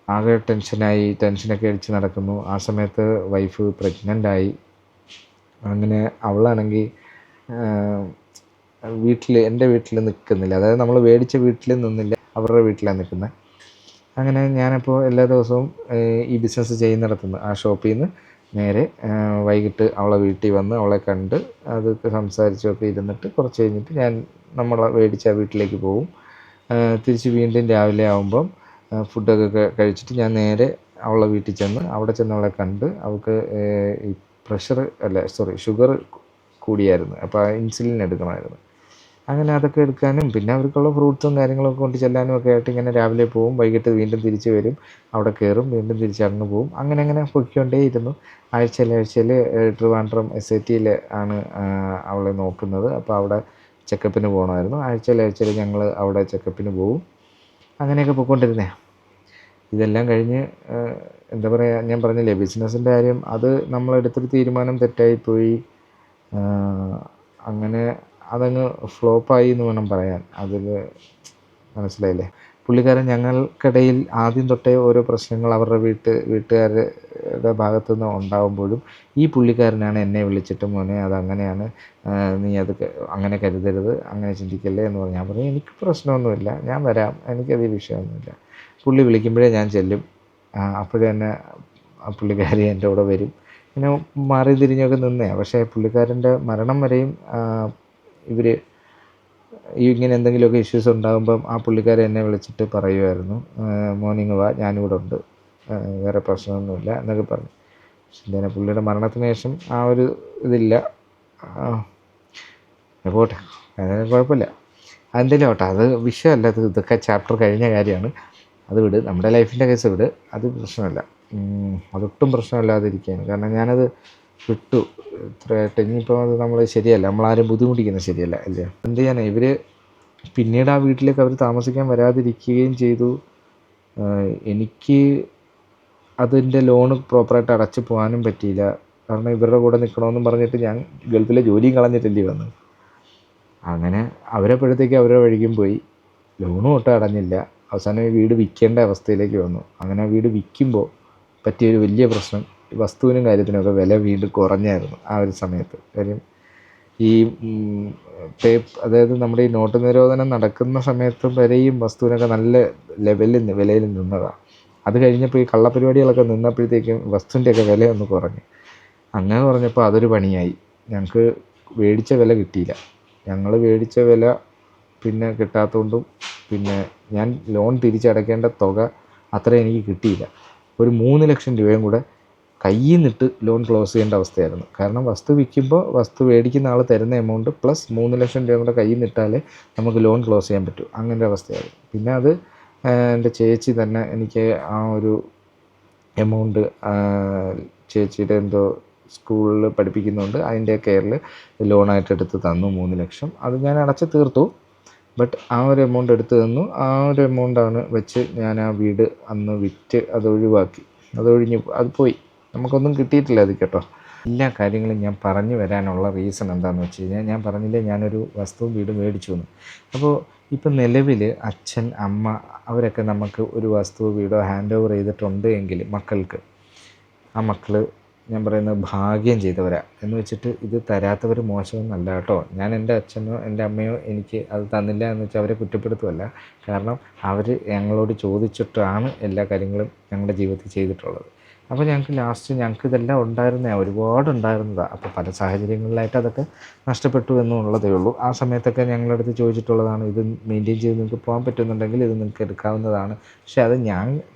ആകെ ടെൻഷനൊക്കെ അടിച്ച് നടക്കുന്നു. ആ സമയത്ത് വൈഫ് പ്രഗ്നൻ്റായി. അങ്ങനെ അവളാണെങ്കിൽ എൻ്റെ വീട്ടിൽ നിൽക്കുന്നില്ല. അതായത് നമ്മൾ മേടിച്ച വീട്ടിൽ നിന്നില്ല, അവരുടെ വീട്ടിലാണ് നിൽക്കുന്നത്. അങ്ങനെ ഞാനപ്പോൾ എല്ലാ ദിവസവും ഈ ബിസിനസ് ചെയ്യുന്നിടത്തുനിന്ന് ആ ഷോപ്പിൽ നിന്ന് നേരെ വൈകിട്ട് അവളെ വീട്ടിൽ വന്ന് അവളെ കണ്ട് അതൊക്കെ സംസാരിച്ചൊക്കെ ഇരുന്നിട്ട് കുറച്ച് കഴിഞ്ഞിട്ട് ഞാൻ നമ്മളെ മേടിച്ച വീട്ടിലേക്ക് പോകും. തിരിച്ച് വീണ്ടും രാവിലെ ആകുമ്പം ഫുഡൊക്കെ കഴിച്ചിട്ട് ഞാൻ നേരെ അവളെ വീട്ടിൽ ചെന്ന് അവിടെ ചെന്ന് അവളെ കണ്ട് അവൾക്ക് ഈ ഷുഗർ കൂടിയായിരുന്നു. അപ്പോൾ ഇൻസുലിൻ എടുക്കണമായിരുന്നു. അങ്ങനെ അതൊക്കെ എടുക്കാനും പിന്നെ അവർക്കുള്ള ഫ്രൂട്ട്സും കാര്യങ്ങളൊക്കെ കൊണ്ട് ചെല്ലാനും ഒക്കെ ആയിട്ട് ഇങ്ങനെ രാവിലെ പോവും. വൈകിട്ട് വീണ്ടും തിരിച്ച് വരും, അവിടെ കയറും, വീണ്ടും തിരിച്ചങ്ങ് പോവും. അങ്ങനെ പൊയ്ക്കൊണ്ടേയിരുന്നു. ആഴ്ചയിൽ ട്രിവാൻഡ്രം SIT ആണ് അവളെ നോക്കുന്നത്. അപ്പോൾ അവിടെ ചെക്കപ്പിന് പോകണമായിരുന്നു. ആഴ്ചയിൽ ഞങ്ങൾ അവിടെ ചെക്കപ്പിന് പോവും. അങ്ങനെയൊക്കെ പോയിക്കൊണ്ടിരുന്നേ. ഇതെല്ലാം കഴിഞ്ഞ് എന്താ പറയുക, ഞാൻ പറഞ്ഞില്ലേ ബിസിനസ്സിൻ്റെ കാര്യം, അത് നമ്മളെടുത്തൊരു തീരുമാനം തെറ്റായിപ്പോയി. അങ്ങനെ അതങ്ങ് ഫ്ലോപ്പായി എന്ന് വേണം പറയാൻ. അതിൽ മനസ്സിലായില്ലേ. പുള്ളിക്കാരൻ ഞങ്ങൾക്കിടയിൽ ആദ്യം തൊട്ടേ ഓരോ പ്രശ്നങ്ങൾ അവരുടെ വീട്ടുകാരുടെ ഭാഗത്തു നിന്ന് ഉണ്ടാകുമ്പോഴും ഈ പുള്ളിക്കാരനാണ് എന്നെ വിളിച്ചിട്ട് മോനെ അതങ്ങനെയാണ്, നീ അത് അങ്ങനെ കരുതരുത്, അങ്ങനെ ചിന്തിക്കല്ലേ എന്ന് പറഞ്ഞു. ഞാൻ പറഞ്ഞു എനിക്ക് പ്രശ്നമൊന്നുമില്ല, ഞാൻ വരാം, എനിക്കത് വിഷയമൊന്നുമില്ല. പുള്ളി വിളിക്കുമ്പോഴേ ഞാൻ ചെല്ലും. അപ്പോഴേ തന്നെ പുള്ളിക്കാരി എൻ്റെ കൂടെ വരും. പിന്നെ മാറി തിരിഞ്ഞൊക്കെ നിന്നേ. പക്ഷേ പുള്ളിക്കാരൻ്റെ മരണം വരെയും ഇവർ ഇങ്ങനെ എന്തെങ്കിലുമൊക്കെ ഇഷ്യൂസ് ഉണ്ടാകുമ്പം ആ പുള്ളിക്കാരൻ എന്നെ വിളിച്ചിട്ട് പറയുമായിരുന്നു, മോർണിംഗ് വാ, ഞാനിവിടെ ഉണ്ട്, വേറെ പ്രശ്നമൊന്നുമില്ല എന്നൊക്കെ പറഞ്ഞു. പക്ഷെ എന്തായാലും പുള്ളിയുടെ മരണത്തിന് ശേഷം ആ ഒരു ഇതില്ല. പോട്ടെ, അതായത് കുഴപ്പമില്ല. അതെന്തെങ്കിലും ആവട്ടെ, അത് വിഷയമല്ല. ഇതൊക്കെ ചാപ്റ്റർ കഴിഞ്ഞ കാര്യമാണ്. അത് വിട്, നമ്മുടെ ലൈഫിൻ്റെ കേസ് വിട്, അത് പ്രശ്നമല്ല. അതൊട്ടും പ്രശ്നമില്ലാതിരിക്കുകയാണ്. കാരണം ഞാനത് വിട്ടു ഇത്രയായിട്ട്. ഇനിയിപ്പോൾ അത് നമ്മൾ ശരിയല്ല, നമ്മളാരും ബുദ്ധിമുട്ടിക്കുന്നത് ശരിയല്ല അല്ലേ. എന്ത് ചെയ്യാനാ, ഇവർ പിന്നീട് ആ വീട്ടിലേക്ക് അവർ താമസിക്കാൻ വരാതിരിക്കുകയും ചെയ്തു. എനിക്ക് അതിൻ്റെ ലോണ് പ്രോപ്പറായിട്ട് അടച്ചു പോകാനും പറ്റിയില്ല. കാരണം ഇവരുടെ കൂടെ നിൽക്കണമെന്നും പറഞ്ഞിട്ട് ഞാൻ ഗൾഫിലെ ജോലിയും കളഞ്ഞിട്ടല്ലേ വന്നത്. അങ്ങനെ അവരെപ്പോഴത്തേക്ക് അവരുടെ വഴിക്കും പോയി. ലോണും ഒട്ടും അടഞ്ഞില്ല. അവസാനം ഈ വീട് വിൽക്കേണ്ട അവസ്ഥയിലേക്ക് വന്നു. അങ്ങനെ വീട് വിൽക്കുമ്പോൾ പറ്റിയൊരു വലിയ പ്രശ്നം, വസ്തുവിനും കാര്യത്തിനൊക്കെ വില വീണ്ടും കുറഞ്ഞായിരുന്നു ആ ഒരു സമയത്ത്. കാര്യം ഈ അതായത് നമ്മുടെ ഈ നോട്ട് നിരോധനം നടക്കുന്ന സമയത്ത് വരെയും വസ്തുവിനൊക്കെ നല്ല വിലയിൽ നിന്നതാണ്. അത് കഴിഞ്ഞപ്പോൾ ഈ കള്ളപ്പരിപാടികളൊക്കെ നിന്നപ്പോഴത്തേക്കും വസ്തുവിൻ്റെയൊക്കെ വില ഒന്ന് കുറഞ്ഞു. അങ്ങനെ കുറഞ്ഞപ്പോൾ അതൊരു പണിയായി. ഞങ്ങൾക്ക് മേടിച്ച വില കിട്ടിയില്ല. ഞങ്ങൾ മേടിച്ച വില പിന്നെ കിട്ടാത്തതുകൊണ്ടും പിന്നെ ഞാൻ ലോൺ തിരിച്ചടയ്ക്കേണ്ട തുക അത്രയും എനിക്ക് കിട്ടിയില്ല. ഒരു 3 ലക്ഷം രൂപയും കൂടെ കയ്യിൽ നിന്നിട്ട് ലോൺ ക്ലോസ് ചെയ്യേണ്ട അവസ്ഥയായിരുന്നു. കാരണം വസ്തു വിൽക്കുമ്പോൾ വസ്തു മേടിക്കുന്ന ആൾ തരുന്ന എമൗണ്ട് പ്ലസ് 3 ലക്ഷം രൂപയും കൂടെ കയ്യിൽ നിന്നിട്ടാലേ നമുക്ക് ലോൺ ക്ലോസ് ചെയ്യാൻ പറ്റൂ. അങ്ങനത്തെ അവസ്ഥയായിരുന്നു. പിന്നെ അത് എൻ്റെ ചേച്ചി തന്നെ എനിക്ക് ആ ഒരു എമൗണ്ട് ചേച്ചിയുടെ എന്തോ സ്കൂളിൽ പഠിപ്പിക്കുന്നുണ്ട്, അതിൻ്റെ കെയറിൽ ലോണായിട്ട് എടുത്ത് തന്നു 3 ലക്ഷം. അത് ഞാൻ അടച്ച് തീർത്തു. ബട്ട് ആ ഒരു എമൗണ്ട് എടുത്ത് തന്നു. ആ ഒരു എമൗണ്ടാണ് വെച്ച് ഞാൻ ആ വീട് അന്ന് വിറ്റ് അത് ഒഴിവാക്കി. അത് പോയി. നമുക്കൊന്നും കിട്ടിയിട്ടില്ല അത് കേട്ടോ. എല്ലാ കാര്യങ്ങളും ഞാൻ പറഞ്ഞു വരാനുള്ള റീസൺ എന്താണെന്ന് വെച്ച് കഴിഞ്ഞാൽ, ഞാൻ പറഞ്ഞില്ലേ ഞാനൊരു വസ്തുവും വീടും മേടിച്ചു എന്ന്. അപ്പോൾ ഇപ്പം നിലവിൽ അച്ഛൻ അമ്മ അവരൊക്കെ നമുക്ക് ഒരു വസ്തുവോ വീടോ ഹാൻഡ് ഓവർ ചെയ്തിട്ടുണ്ട് എങ്കിൽ മക്കൾക്ക്, ആ മക്കൾ ഞാൻ പറയുന്നത് ഭാഗ്യം ചെയ്തവരാണ്. എന്ന് വെച്ചിട്ട് ഇത് തരാത്തവർ മോശമൊന്നല്ല കേട്ടോ. ഞാൻ എൻ്റെ അച്ഛനോ എൻ്റെ അമ്മയോ എനിക്ക് അത് തന്നില്ല എന്ന് വെച്ചാൽ അവരെ കുറ്റപ്പെടുത്തുമല്ല. കാരണം അവർ ഞങ്ങളോട് ചോദിച്ചിട്ടാണ് എല്ലാ കാര്യങ്ങളും ഞങ്ങളുടെ ജീവിതത്തിൽ ചെയ്തിട്ടുള്ളത്. അപ്പോൾ ഞങ്ങൾക്ക് ഇതെല്ലാം ഒരുപാടുണ്ടായിരുന്നതാണ്. അപ്പോൾ പല സാഹചര്യങ്ങളിലായിട്ട് അതൊക്കെ നഷ്ടപ്പെട്ടു എന്നുള്ളതേ ഉള്ളൂ. ആ സമയത്തൊക്കെ ഞങ്ങളുടെ അടുത്ത് ചോദിച്ചിട്ടുള്ളതാണ്, ഇത് മെയിൻറ്റെയിൻ ചെയ്ത് നിങ്ങൾക്ക് പോകാൻ പറ്റുന്നുണ്ടെങ്കിൽ ഇത് നിങ്ങൾക്ക് എടുക്കാവുന്നതാണ്. പക്ഷേ അത് ഞാൻ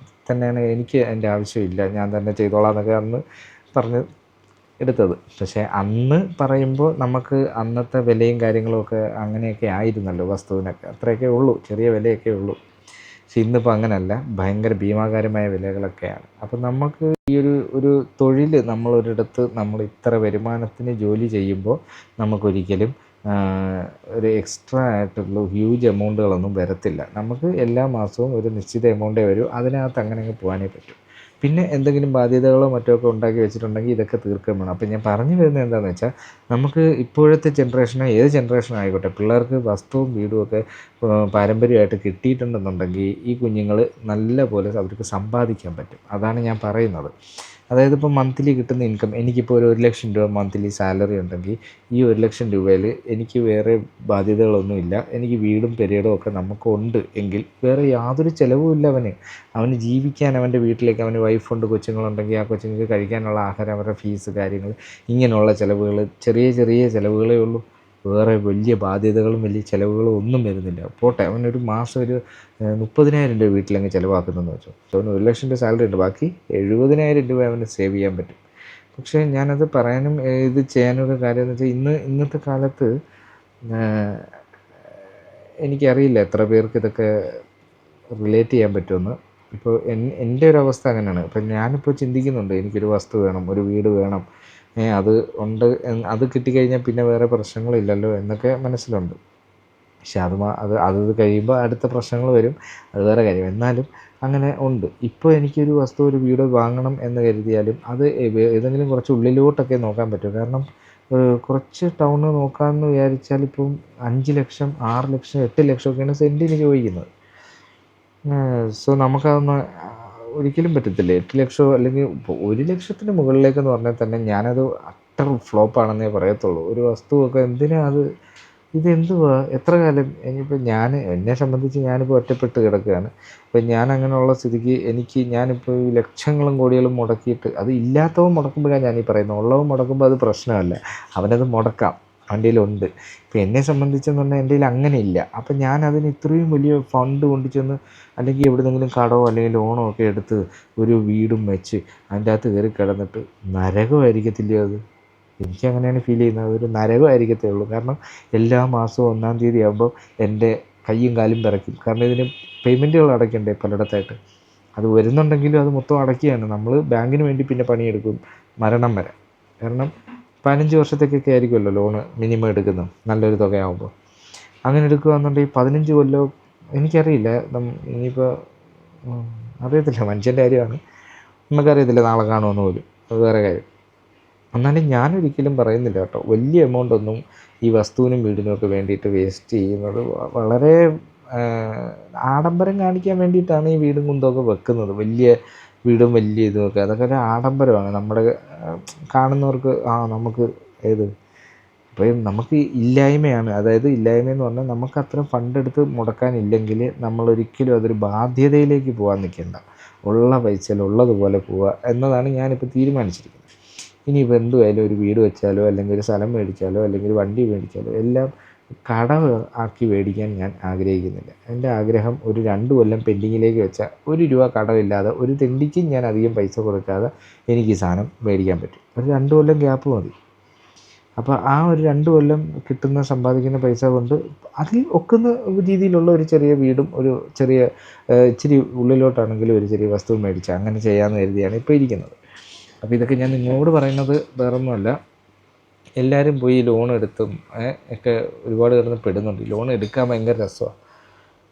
തന്നെയാണ്, എനിക്ക് അതിൻ്റെ ആവശ്യമില്ല, ഞാൻ തന്നെ ചെയ്തോളാം എന്നൊക്കെ അന്ന് പറഞ്ഞ് എടുത്തത്. പക്ഷേ അന്ന് പറയുമ്പോൾ നമുക്ക് അന്നത്തെ വിലയും കാര്യങ്ങളുമൊക്കെ അങ്ങനെയൊക്കെ ആയിരുന്നല്ലോ വസ്തുവിനൊക്കെ. അത്രയൊക്കെ ഉള്ളൂ, ചെറിയ വിലയൊക്കെ ഉള്ളൂ. പക്ഷെ ഇന്നിപ്പോൾ അങ്ങനെയല്ല, ഭയങ്കര ഭീമാകാരമായ വിലകളൊക്കെയാണ്. അപ്പം നമുക്ക് ഈ ഒരു തൊഴിൽ നമ്മളൊരിടത്ത് നമ്മൾ ഇത്ര വരുമാനത്തിന് ജോലി ചെയ്യുമ്പോൾ നമുക്കൊരിക്കലും ഒരു എക്സ്ട്രാ ആയിട്ടുള്ള ഹ്യൂജ് എമൗണ്ടുകളൊന്നും വരത്തില്ല. നമുക്ക് എല്ലാ മാസവും ഒരു നിശ്ചിത എമൗണ്ടേ വരൂ. അതിനകത്ത് അങ്ങനെ അങ്ങ് പോകാനേ പറ്റും. പിന്നെ എന്തെങ്കിലും ബാധ്യതകളോ മറ്റോ ഒക്കെ ഉണ്ടാക്കി വെച്ചിട്ടുണ്ടെങ്കിൽ ഇതൊക്കെ തീർക്കുകയും വേണം. അപ്പം ഞാൻ പറഞ്ഞു വരുന്നത് എന്താണെന്ന് വെച്ചാൽ, നമുക്ക് ഇപ്പോഴത്തെ ജനറേഷനോ ഏത് ജനറേഷനോ ആയിക്കോട്ടെ, പിള്ളേർക്ക് വസ്തുവും വീടും ഒക്കെ പാരമ്പര്യമായിട്ട് കിട്ടിയിട്ടുണ്ടെന്നുണ്ടെങ്കിൽ ഈ കുഞ്ഞുങ്ങൾ നല്ല പോലെ അവർക്ക് സമ്പാദിക്കാൻ പറ്റും. അതാണ് ഞാൻ പറയുന്നത്. അതായത് ഇപ്പോൾ മന്ത്ലി കിട്ടുന്ന ഇൻകം, എനിക്കിപ്പോൾ ഒരു 1,00,000 രൂപ മന്ത്ലി സാലറി ഉണ്ടെങ്കിൽ ഈ 1,00,000 രൂപയിൽ എനിക്ക് വേറെ ബാധ്യതകളൊന്നുമില്ല. എനിക്ക് വീടും പെരേടും ഒക്കെ നമുക്കുണ്ട് എങ്കിൽ വേറെ യാതൊരു ചിലവുമില്ല അവന് ജീവിക്കാൻ. അവൻ്റെ വീട്ടിലേക്ക് അവന് വൈഫുണ്ട്, കൊച്ചുങ്ങളുണ്ടെങ്കിൽ ആ കൊച്ചുങ്ങൾക്ക് കഴിക്കാനുള്ള ആഹാരം, അവരുടെ ഫീസ് കാര്യങ്ങൾ, ഇങ്ങനെയുള്ള ചിലവുകൾ, ചെറിയ ചെറിയ ചിലവുകളേ ഉള്ളൂ. വേറെ വലിയ ബാധ്യതകളും വലിയ ചിലവുകളും ഒന്നും വരുന്നില്ല. പോട്ടെ, അവനൊരു മാസം ഒരു 30,000 രൂപ വീട്ടിലങ്ങ് ചിലവാക്കുന്നതെന്ന് വെച്ചോ. അവന് 1,00,000 രൂപ സാലറി ഉണ്ട്, ബാക്കി 70,000 രൂപ അവന് സേവ് ചെയ്യാൻ പറ്റും. പക്ഷേ ഞാനത് പറയാനും ഇത് ചെയ്യാനൊക്കെ കാര്യം എന്ന് വെച്ചാൽ, ഇന്നത്തെ കാലത്ത് എനിക്കറിയില്ല എത്ര പേർക്ക് ഇതൊക്കെ റിലേറ്റ് ചെയ്യാൻ പറ്റുമെന്ന്. ഇപ്പോൾ എൻ്റെ ഒരു അവസ്ഥ അങ്ങനെയാണ്. ഇപ്പം ഞാനിപ്പോൾ ചിന്തിക്കുന്നുണ്ട്, എനിക്കൊരു വസ്തു വേണം, ഒരു വീട് വേണം, അത് ഉണ്ട്, അത് കിട്ടിക്കഴിഞ്ഞാൽ പിന്നെ വേറെ പ്രശ്നങ്ങളില്ലല്ലോ എന്നൊക്കെ മനസ്സിലുണ്ട്. പക്ഷെ അത് കഴിയുമ്പോൾ അടുത്ത പ്രശ്നങ്ങൾ വരും, അത് വേറെ കാര്യം. എന്നാലും അങ്ങനെ ഉണ്ട്. ഇപ്പോൾ എനിക്കൊരു വസ്തു, ഒരു വീട് വാങ്ങണം എന്ന് കരുതിയാലും അത് ഏതെങ്കിലും കുറച്ച് ഉള്ളിലോട്ടൊക്കെ നോക്കാൻ പറ്റും. കാരണം കുറച്ച് ടൗണ് നോക്കാമെന്ന് വിചാരിച്ചാൽ ഇപ്പം 5,00,000, 6,00,000, 8,00,000 ഒക്കെയാണ് സെൻറ്റിന് ചോദിക്കുന്നത്. സോ നമുക്കതൊന്നും ഒരിക്കലും പറ്റത്തില്ല. 8,00,000 അല്ലെങ്കിൽ 1,00,000 മുകളിലേക്കെന്ന് പറഞ്ഞാൽ തന്നെ ഞാനത് അട്ടർ ഫ്ലോപ്പാണെന്നേ പറയത്തുള്ളൂ. ഒരു വസ്തുവൊക്കെ എന്തിനാ അത്, ഇതെന്തുവാ, എത്ര കാലം ഇനിയിപ്പോൾ എന്നെ സംബന്ധിച്ച് ഞാനിപ്പോൾ ഒറ്റപ്പെട്ട് കിടക്കുകയാണ്. അപ്പം ഞാനങ്ങനെയുള്ള സ്ഥിതിക്ക് ഞാനിപ്പോൾ ഈ ലക്ഷങ്ങളും കോടികളും മുടക്കിയിട്ട്, അത് ഇല്ലാത്തവൻ മുടക്കുമ്പോഴാണ് ഞാനീ പറയുന്നത്. ഉള്ളവൻ മുടക്കുമ്പോൾ അത് പ്രശ്നമല്ല, അവനത് മുടക്കാം, അവൻ്റെ കയ്യിലുണ്ട്. ഇപ്പം എന്നെ സംബന്ധിച്ചെന്ന് പറഞ്ഞാൽ എൻ്റെ കയ്യിൽ അങ്ങനെയില്ല. അപ്പം ഞാനതിന് ഇത്രയും വലിയ ഫണ്ട് കൊണ്ടുചെന്ന്, അല്ലെങ്കിൽ എവിടെന്നെങ്കിലും കടമോ അല്ലെങ്കിൽ ലോണോ ഒക്കെ എടുത്ത് ഒരു വീടും വെച്ച് അതിൻ്റെ അകത്ത് കയറി കിടന്നിട്ട് നരകമായിരിക്കത്തില്ലയോ അത്? എനിക്കങ്ങനെയാണ് ഫീൽ ചെയ്യുന്നത്. അതൊരു നരകമായിരിക്കത്തേ ഉള്ളൂ. കാരണം എല്ലാ മാസവും 1-ാം തീയതി ആകുമ്പോൾ എൻ്റെ കയ്യും കാലും വിറയ്ക്കും. കാരണം ഇതിന് പേയ്മെൻറ്റുകൾ അടയ്ക്കണ്ടേ പലയിടത്തായിട്ട്. അത് വരുന്നുണ്ടെങ്കിലും അത് മൊത്തം അടയ്ക്കുകയാണ്. നമ്മൾ ബാങ്കിന് വേണ്ടി പിന്നെ പണിയെടുക്കും മരണം വരെ. കാരണം 15 വർഷത്തേക്കൊക്കെ ആയിരിക്കുമല്ലോ ലോണ് മിനിമം എടുക്കുന്നത്, നല്ലൊരു തുകയാകുമ്പോൾ. അങ്ങനെ എടുക്കുകയാണെന്നുണ്ടെങ്കിൽ 15 കൊല്ലം, എനിക്കറിയില്ല. ഇനിയിപ്പോൾ അറിയത്തില്ല, മനുഷ്യൻ്റെ കാര്യമാണ്, നമുക്കറിയത്തില്ല നാളെ കാണുമെന്ന് പോലും, അത് വേറെ കാര്യം. എന്നാലും ഞാനൊരിക്കലും പറയുന്നില്ല കേട്ടോ, വലിയ എമൗണ്ടൊന്നും ഈ വസ്തുവിനും വീടിനുമൊക്കെ വേണ്ടിയിട്ട് വേസ്റ്റ് ചെയ്യുന്നത്. വളരെ ആഡംബരം കാണിക്കാൻ വേണ്ടിയിട്ടാണ് ഈ വീടും കുന്തമൊക്കെ വെക്കുന്നത്. വലിയ വീടും വലിയ ഇതുമൊക്കെ, അതൊക്കെ ഒരു ആഡംബരമാണ്. നമ്മുടെ കാണുന്നവർക്ക് നമുക്ക് ഇപ്പം നമുക്ക് ഇല്ലായ്മയാണ്. അതായത് ഇല്ലായ്മയെന്ന് പറഞ്ഞാൽ നമുക്ക് അത്ര ഫണ്ട് എടുത്ത് മുടക്കാനില്ലെങ്കിൽ നമ്മളൊരിക്കലും അതൊരു ബാധ്യതയിലേക്ക് പോകാൻ നിൽക്കേണ്ട. ഉള്ള പൈസയിൽ ഉള്ളതുപോലെ പോവുക എന്നതാണ് ഞാനിപ്പോൾ തീരുമാനിച്ചിരിക്കുന്നത്. ഇനിയിപ്പോൾ എന്തുമായാലും ഒരു വീട് വെച്ചാലോ അല്ലെങ്കിൽ ഒരു സ്ഥലം മേടിച്ചാലോ അല്ലെങ്കിൽ ഒരു വണ്ടി മേടിച്ചാലോ എല്ലാം കടം ആക്കി മേടിക്കാൻ ഞാൻ ആഗ്രഹിക്കുന്നില്ല. എൻ്റെ ആഗ്രഹം ഒരു 2 കൊല്ലം പെൻഡിങ്ങിലേക്ക് വെച്ചാൽ 1 രൂപ കടമില്ലാതെ, ഒരു തെണ്ടിക്കും ഞാൻ അധികം പൈസ കൊടുക്കാതെ എനിക്ക് ഈ സാധനം മേടിക്കാൻ പറ്റും. ഒരു 2 കൊല്ലം ഗ്യാപ്പ് മതി. അപ്പോൾ ആ ഒരു 2 കൊല്ലം കിട്ടുന്ന സമ്പാദിക്കുന്ന പൈസ കൊണ്ട് അതിൽ ഒക്കുന്ന രീതിയിലുള്ള ഒരു ചെറിയ വീടും, ഒരു ചെറിയ ഇച്ചിരി ഉള്ളിലോട്ടാണെങ്കിലും ഒരു ചെറിയ വസ്തുവും മേടിച്ച് അങ്ങനെ ചെയ്യാമെന്ന് കരുതിയാണ് ഇപ്പോൾ ഇരിക്കുന്നത്. അപ്പോൾ ഇതൊക്കെ ഞാൻ നിങ്ങളോട് പറയുന്നത് വേറൊന്നുമല്ല. എല്ലാവരും പോയി ലോൺ എടുത്തും ഒക്കെ ഒരുപാട് കിടന്ന് പെടുന്നുണ്ട്. ലോൺ എടുക്കാൻ ഭയങ്കര രസമാണ്.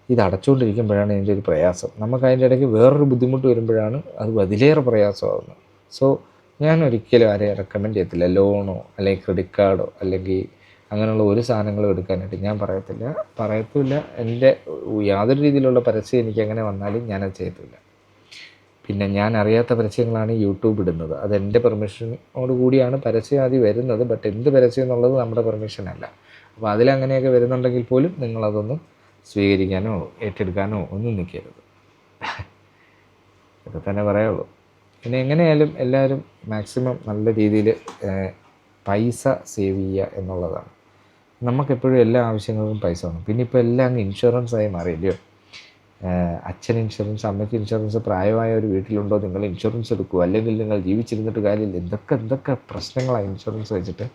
ഇത് അടച്ചുകൊണ്ടിരിക്കുമ്പോഴാണ് ഇതിൻ്റെ ഒരു പ്രയാസം. നമുക്ക് അതിൻ്റെ ഇടയ്ക്ക് വേറൊരു ബുദ്ധിമുട്ട് വരുമ്പോഴാണ് അത് അതിലേറെ പ്രയാസമാകുന്നത്. സോ ഞാൻ ഒരിക്കലും ആരെയും റെക്കമെൻഡ് ചെയ്യത്തില്ല ലോണോ അല്ലെങ്കിൽ ക്രെഡിറ്റ് കാർഡോ അല്ലെങ്കിൽ അങ്ങനെയുള്ള ഒരു സാധനങ്ങളും എടുക്കാനായിട്ട് ഞാൻ പറയത്തുമില്ല. എൻ്റെ യാതൊരു രീതിയിലുള്ള പരസ്യം എനിക്കങ്ങനെ വന്നാലും ഞാനത് ചെയ്യത്തില്ല. പിന്നെ ഞാൻ അറിയാത്ത പരസ്യങ്ങളാണ് യൂട്യൂബ് ഇടുന്നത്. അതെൻ്റെ പെർമിഷനോട് കൂടിയാണ് പരസ്യം ആദ്യം വരുന്നത്. ബട്ട് എന്ത് പരസ്യം എന്നുള്ളത് നമ്മുടെ പെർമിഷനല്ല. അപ്പോൾ അതിലങ്ങനെയൊക്കെ വരുന്നുണ്ടെങ്കിൽ പോലും നിങ്ങളതൊന്നും സ്വീകരിക്കാനോ ഏറ്റെടുക്കാനോ ഒന്നും നിൽക്കരുത്. ഇതൊക്കെ തന്നെ പറയുള്ളൂ. പിന്നെ എങ്ങനെയായാലും എല്ലാവരും മാക്സിമം നല്ല രീതിയിൽ പൈസ സേവ് ചെയ്യുക എന്നുള്ളതാണ്. നമുക്കെപ്പോഴും എല്ലാ ആവശ്യങ്ങൾക്കും പൈസ വേണം. പിന്നെ ഇപ്പോൾ എല്ലാം അങ്ങ് ഇൻഷുറൻസായി മാറിയില്ലയോ. അച്ഛൻ ഇൻഷുറൻസ്, അമ്മയ്ക്ക് ഇൻഷുറൻസ്, പ്രായമായ ഒരു വീട്ടിലുണ്ടോ, നിങ്ങൾ ഇൻഷുറൻസ് എടുക്കുമോ, അല്ലെങ്കിൽ നിങ്ങൾ ജീവിച്ചിരുന്നിട്ട് കാര്യമില്ല. എന്തൊക്കെ പ്രശ്നങ്ങളാണ് ഇൻഷുറൻസ് വെച്ചിട്ട്.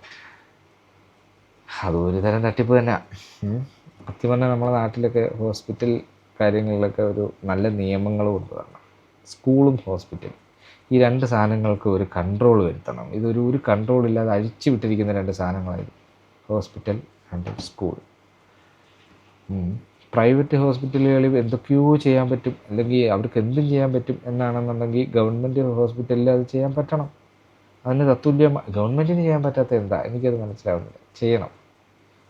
അതും ഒരു തരം തട്ടിപ്പ് തന്നെയാണ്. സത്യം പറഞ്ഞാൽ നമ്മുടെ നാട്ടിലൊക്കെ ഹോസ്പിറ്റൽ കാര്യങ്ങളിലൊക്കെ ഒരു നല്ല നിയമങ്ങൾ കൊണ്ടുവരണം. സ്കൂളും ഹോസ്പിറ്റലും, ഈ രണ്ട് സാധനങ്ങൾക്ക് ഒരു കൺട്രോൾ വരുത്തണം. ഒരു കൺട്രോൾ ഇല്ലാതെ അഴിച്ചു വിട്ടിരിക്കുന്ന രണ്ട് സാധനങ്ങളായിരുന്നു ഹോസ്പിറ്റൽ ആൻഡ് സ്കൂൾ. പ്രൈവറ്റ് ഹോസ്പിറ്റലുകളിൽ എന്തൊക്കെയോ ചെയ്യാൻ പറ്റും, അല്ലെങ്കിൽ അവർക്ക് എന്തും ചെയ്യാൻ പറ്റും എന്നാണെന്നുണ്ടെങ്കിൽ ഗവൺമെൻറ് ഹോസ്പിറ്റലിൽ അത് ചെയ്യാൻ പറ്റണം. അതിന് തത്തുല്യമായി ഗവൺമെൻറ്റിന് ചെയ്യാൻ പറ്റാത്ത എന്താ എനിക്കത് മനസ്സിലാവുന്നില്ല. ചെയ്യണം.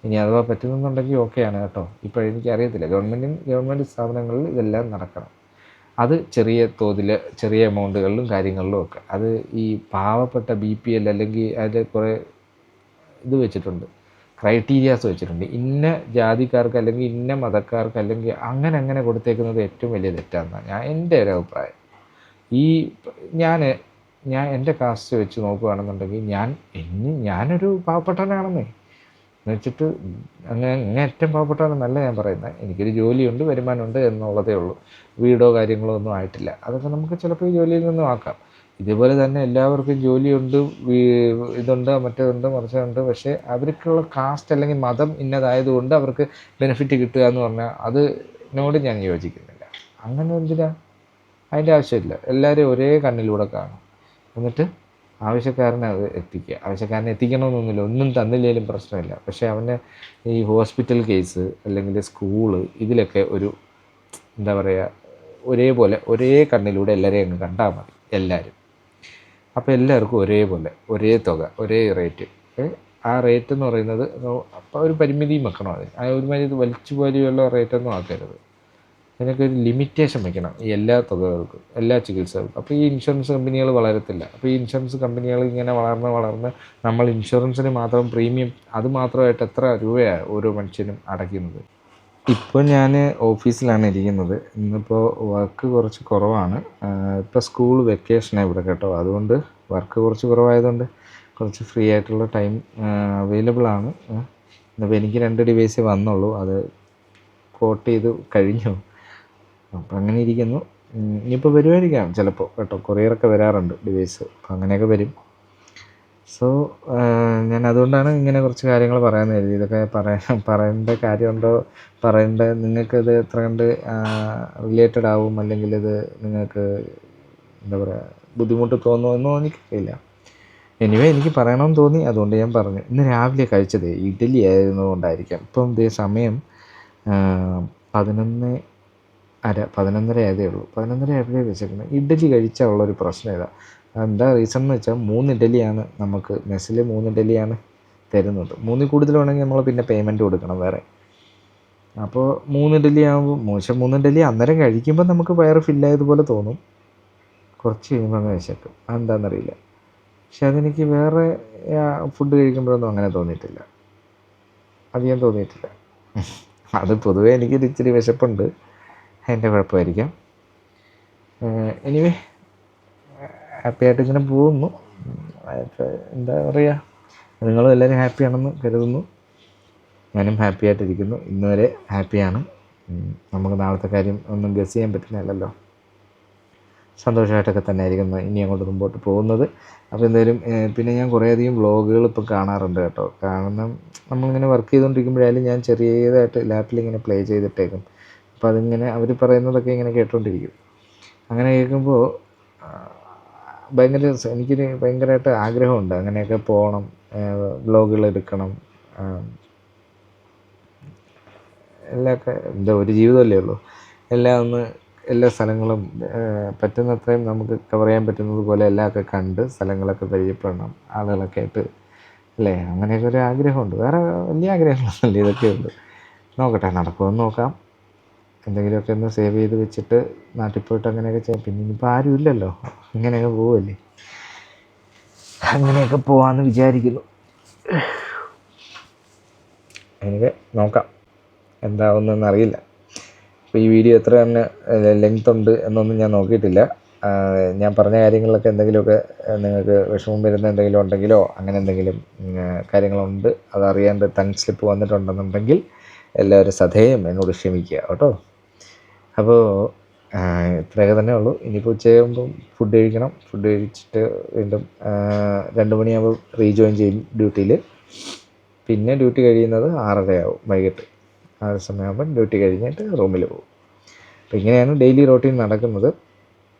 ഇനി അഥവാ പറ്റുന്നുണ്ടെങ്കിൽ ഓക്കെയാണ് കേട്ടോ. എനിക്കറിയത്തില്ല. ഗവൺമെൻറ് സ്ഥാപനങ്ങളിൽ ഇതെല്ലാം നടക്കണം. അത് ചെറിയ തോതിൽ, ചെറിയ എമൗണ്ടുകളിലും കാര്യങ്ങളിലും ഒക്കെ. അത് ഈ പാവപ്പെട്ട BPL അല്ലെങ്കിൽ അതിൽ കുറേ ഇത് വെച്ചിട്ടുണ്ട്, ക്രൈറ്റീരിയാസ് വെച്ചിട്ടുണ്ട്. ഇന്ന ജാതിക്കാർക്ക് അല്ലെങ്കിൽ ഇന്ന മതക്കാർക്ക് അല്ലെങ്കിൽ അങ്ങനെ കൊടുത്തേക്കുന്നത് ഏറ്റവും വലിയ തെറ്റാണെന്നാണ് എൻ്റെ ഒരു അഭിപ്രായം. ഞാൻ എൻ്റെ കാസ്റ്റ് വെച്ച് നോക്കുകയാണെന്നുണ്ടെങ്കിൽ ഞാനൊരു പാവപ്പെട്ടവനാണെന്നേ എന്ന് വെച്ചിട്ട് അങ്ങേയറ്റം പാവപ്പെട്ടവനെന്നല്ല ഞാൻ പറയുന്നത്. എനിക്കൊരു ജോലിയുണ്ട്, വരുമാനമുണ്ട് എന്നുള്ളതേ ഉള്ളൂ. വീടോ കാര്യങ്ങളോ ഒന്നും ആയിട്ടില്ല. അതൊക്കെ നമുക്ക് ചിലപ്പോൾ ഈ ജോലിയിൽ നിന്നും ആക്കാം. ഇതുപോലെ തന്നെ എല്ലാവർക്കും ജോലിയുണ്ട്, ഇതുണ്ട്, മറ്റേതുണ്ട്, മറിച്ചുണ്ട്. പക്ഷേ അവർക്കുള്ള കാസ്റ്റ് അല്ലെങ്കിൽ മതം ഇന്നതായതുകൊണ്ട് അവർക്ക് ബെനിഫിറ്റ് കിട്ടുക എന്ന് പറഞ്ഞാൽ അതിനോട് ഞാൻ യോജിക്കുന്നില്ല. അങ്ങനെ എന്തിനാ? അതിൻ്റെ ആവശ്യമില്ല. എല്ലാവരും ഒരേ കണ്ണിലൂടെ കാണും. എന്നിട്ട് ആവശ്യക്കാരനെ അത് എത്തിക്കുക. ആവശ്യക്കാരനെ എത്തിക്കണമെന്നൊന്നുമില്ല, ഒന്നും തന്നില്ലെങ്കിലും പ്രശ്നമില്ല. പക്ഷേ അവന് ഈ ഹോസ്പിറ്റൽ കേസ് അല്ലെങ്കിൽ സ്കൂള് ഇതിലൊക്കെ ഒരു എന്താ പറയുക, ഒരേപോലെ ഒരേ കണ്ണിലൂടെ എല്ലാവരെയും അങ്ങ് കണ്ടാൽ മതി എല്ലാവരും. അപ്പോൾ എല്ലാവർക്കും ഒരേപോലെ ഒരേ തുക, ഒരേ റേറ്റ്. ആ റേറ്റ് എന്ന് പറയുന്നത് അപ്പോൾ ഒരു പരിമിതിയും വെക്കണം. ഒരുമാതിരി വലിച്ചു പോലെയുള്ള റേറ്റൊന്നും ആക്കരുത്. അതിനൊക്കെ ഒരു ലിമിറ്റേഷൻ വെക്കണം ഈ എല്ലാ തുകകൾക്കും, എല്ലാ ചികിത്സകൾക്കും. അപ്പോൾ ഈ ഇൻഷുറൻസ് കമ്പനികൾ വളരത്തില്ല. അപ്പോൾ ഈ ഇൻഷുറൻസ് കമ്പനികൾ ഇങ്ങനെ വളർന്ന് നമ്മൾ ഇൻഷുറൻസിന് മാത്രം പ്രീമിയം, അത് മാത്രമായിട്ട് എത്ര രൂപയാണ് ഓരോ മനുഷ്യനും അടയ്ക്കുന്നത്. ഇപ്പോൾ ഞാൻ ഓഫീസിലാണ് ഇരിക്കുന്നത്. ഇന്നിപ്പോൾ വർക്ക് കുറച്ച് കുറവാണ്. ഇപ്പോൾ സ്കൂൾ വെക്കേഷനാണ് ഇവിടെ കേട്ടോ. അതുകൊണ്ട് വർക്ക് കുറച്ച് കുറവായതുകൊണ്ട് കുറച്ച് ഫ്രീ ആയിട്ടുള്ള ടൈം അവൈലബിൾ ആണ്. ഇന്നിപ്പോൾ എനിക്ക് 2 ഡിവൈസേ വന്നുള്ളൂ. അത് കോട്ട് ചെയ്ത് കഴിഞ്ഞു. അപ്പം അങ്ങനെ ഇരിക്കുന്നു. ഇനിയിപ്പോൾ വരുമായിരിക്കാം ചിലപ്പോൾ കേട്ടോ. കൊറിയറൊക്കെ വരാറുണ്ട് ഡിവൈസ്. അപ്പം അങ്ങനെയൊക്കെ വരും. സോ ഞാൻ അതുകൊണ്ടാണ് ഇങ്ങനെ കുറച്ച് കാര്യങ്ങൾ പറയാമെന്ന് കരുതി. ഇതൊക്കെ പറയേണ്ട കാര്യമുണ്ടോ, നിങ്ങൾക്കിത് എത്ര കണ്ട് റിലേറ്റഡ് ആവും, അല്ലെങ്കിൽ ഇത് നിങ്ങൾക്ക് എന്താ പറയുക ബുദ്ധിമുട്ട് തോന്നുമെന്നോ എനിക്കറിയില്ല. എനിവേ എനിക്ക് പറയണമെന്ന് തോന്നി, അതുകൊണ്ട് ഞാൻ പറഞ്ഞു. ഇന്ന് രാവിലെ കഴിച്ചത് ഇഡ്ഡലി ആയിരുന്നതുകൊണ്ടായിരിക്കാം. ഇപ്പം ഇതേ സമയം 11:30 ആയതേ ഉള്ളൂ. 11:30 ആയപ്പോഴേ വെച്ചേക്കുന്നത്. ഇഡ്ഡലി കഴിച്ചാൽ ഉള്ളൊരു പ്രശ്നം ഇതാ. എന്താ റീസൺ എന്ന് വെച്ചാൽ 3 ഇഡ്ഡലിയാണ് നമുക്ക് മെസ്സിൽ 3 ഇഡ്ഡലിയാണ് തരുന്നത്. 3 കൂടുതൽ വേണമെങ്കിൽ നമ്മൾ പിന്നെ പേയ്മെൻറ്റ് കൊടുക്കണം വേറെ. അപ്പോൾ 3 ഇഡ്ഡലി ആകുമ്പോൾ 3 ഇഡ്ഡലി അന്നേരം കഴിക്കുമ്പോൾ നമുക്ക് വയറ് ഫില്ലായതുപോലെ തോന്നും. കുറച്ച് കഴിയുമ്പോൾ അങ്ങ് വിശക്കും. അതെന്താണെന്നറിയില്ല. പക്ഷെ അതെനിക്ക് വേറെ ഫുഡ് കഴിക്കുമ്പോഴൊന്നും അങ്ങനെ തോന്നിയിട്ടില്ല, അധികം തോന്നിയിട്ടില്ല. അത് പൊതുവേ എനിക്കൊരു ഇച്ചിരി വിശപ്പുണ്ട്, അതിൻ്റെ കുഴപ്പമായിരിക്കാം. എനിവേ ഹാപ്പിയായിട്ട് ഇങ്ങനെ പോകുന്നു. എന്താ പറയുക, നിങ്ങളും എല്ലാവരും ഹാപ്പിയാണെന്ന് കരുതുന്നു. ഞാനും ഹാപ്പിയായിട്ടിരിക്കുന്നു. ഇന്ന് വരെ ഹാപ്പിയാണ്. നമുക്ക് നാളത്തെ കാര്യം ഒന്നും ഗസ് ചെയ്യാൻ പറ്റുന്നില്ലല്ലോ. സന്തോഷമായിട്ടൊക്കെ തന്നെ ആയിരിക്കുന്നു ഇനി അങ്ങോട്ട് മുമ്പോട്ട് പോകുന്നത്. അപ്പോൾ എന്തായാലും പിന്നെ ഞാൻ കുറേയധികം വ്ളോഗുകൾ ഇപ്പം കാണാറുണ്ട് കേട്ടോ. കാരണം നമ്മളിങ്ങനെ വർക്ക് ചെയ്തുകൊണ്ടിരിക്കുമ്പോഴായാലും ഞാൻ ചെറിയതായിട്ട് ലാപ്പിലിങ്ങനെ പ്ലേ ചെയ്തിട്ടേക്കും. അപ്പോൾ അതിങ്ങനെ അവർ പറയുന്നതൊക്കെ ഇങ്ങനെ കേട്ടുകൊണ്ടിരിക്കും. അങ്ങനെ കേൾക്കുമ്പോൾ എനിക്കൊരു ഭയങ്കരമായിട്ട് ആഗ്രഹമുണ്ട്, അങ്ങനെയൊക്കെ പോകണം, വ്ളോഗുകൾ എടുക്കണം. എല്ലാമൊക്കെ എന്താ ഒരു ജീവിതമല്ലേ ഉള്ളൂ. എല്ലാ സ്ഥലങ്ങളും പറ്റുന്നത്രയും നമുക്ക് കവർ ചെയ്യാൻ പറ്റുന്നത് പോലെ എല്ലാമൊക്കെ കണ്ട് സ്ഥലങ്ങളൊക്കെ പരിചയപ്പെടണം, ആളുകളൊക്കെ ആയിട്ട് അല്ലേ. അങ്ങനെയൊക്കെ ഒരു ആഗ്രഹമുണ്ട്. വേറെ വലിയ ആഗ്രഹങ്ങളൊന്നുമില്ല, ഇതൊക്കെ ഉണ്ട്. നോക്കട്ടെ, നടക്കുമെന്ന് നോക്കാം. എന്തെങ്കിലുമൊക്കെ ഒന്ന് സേവ് ചെയ്ത് വെച്ചിട്ട് നാട്ടിൽ പോയിട്ട് അങ്ങനെയൊക്കെ ചെയ്യാം. പിന്നെ ഇനിയിപ്പോൾ ആരും ഇല്ലല്ലോ, ഇങ്ങനെയൊക്കെ പോവല്ലേ. അങ്ങനെയൊക്കെ പോവാമെന്ന് വിചാരിക്കുന്നു. എനിക്ക് നോക്കാം എന്താവുന്നതെന്നറിയില്ല. അപ്പോൾ ഈ വീഡിയോ എത്ര തന്നെ ലെങ്ത് ഉണ്ട് എന്നൊന്നും ഞാൻ നോക്കിയിട്ടില്ല. ഞാൻ പറഞ്ഞ കാര്യങ്ങളിലൊക്കെ എന്തെങ്കിലുമൊക്കെ നിങ്ങൾക്ക് വിഷമം വരുന്ന എന്തെങ്കിലും ഉണ്ടെങ്കിലോ അങ്ങനെ എന്തെങ്കിലും കാര്യങ്ങളുണ്ട്, അതറിയാണ്ട് ടങ് സ്ലിപ്പ് വന്നിട്ടുണ്ടെന്നുണ്ടെങ്കിൽ എല്ലാവരും സധേയം എന്നോട് ക്ഷമിക്കുക കേട്ടോ. അപ്പോൾ ഇത്രയൊക്കെ തന്നെ ഉള്ളൂ. ഇനിയിപ്പോൾ ഉച്ചയാകുമ്പം ഫുഡ് കഴിക്കണം. ഫുഡ് കഴിച്ചിട്ട് വീണ്ടും 2 മണിയാകുമ്പോൾ റീജോയിൻ ചെയ്യും ഡ്യൂട്ടിയിൽ. പിന്നെ ഡ്യൂട്ടി കഴിയുന്നത് 6:30 ആവും വൈകിട്ട്. ആ ഒരു സമയമാകുമ്പം ഡ്യൂട്ടി കഴിഞ്ഞിട്ട് റൂമിൽ പോകും. അപ്പോൾ ഇങ്ങനെയാണ് ഡെയിലി റൊട്ടീൻ നടക്കുന്നത്.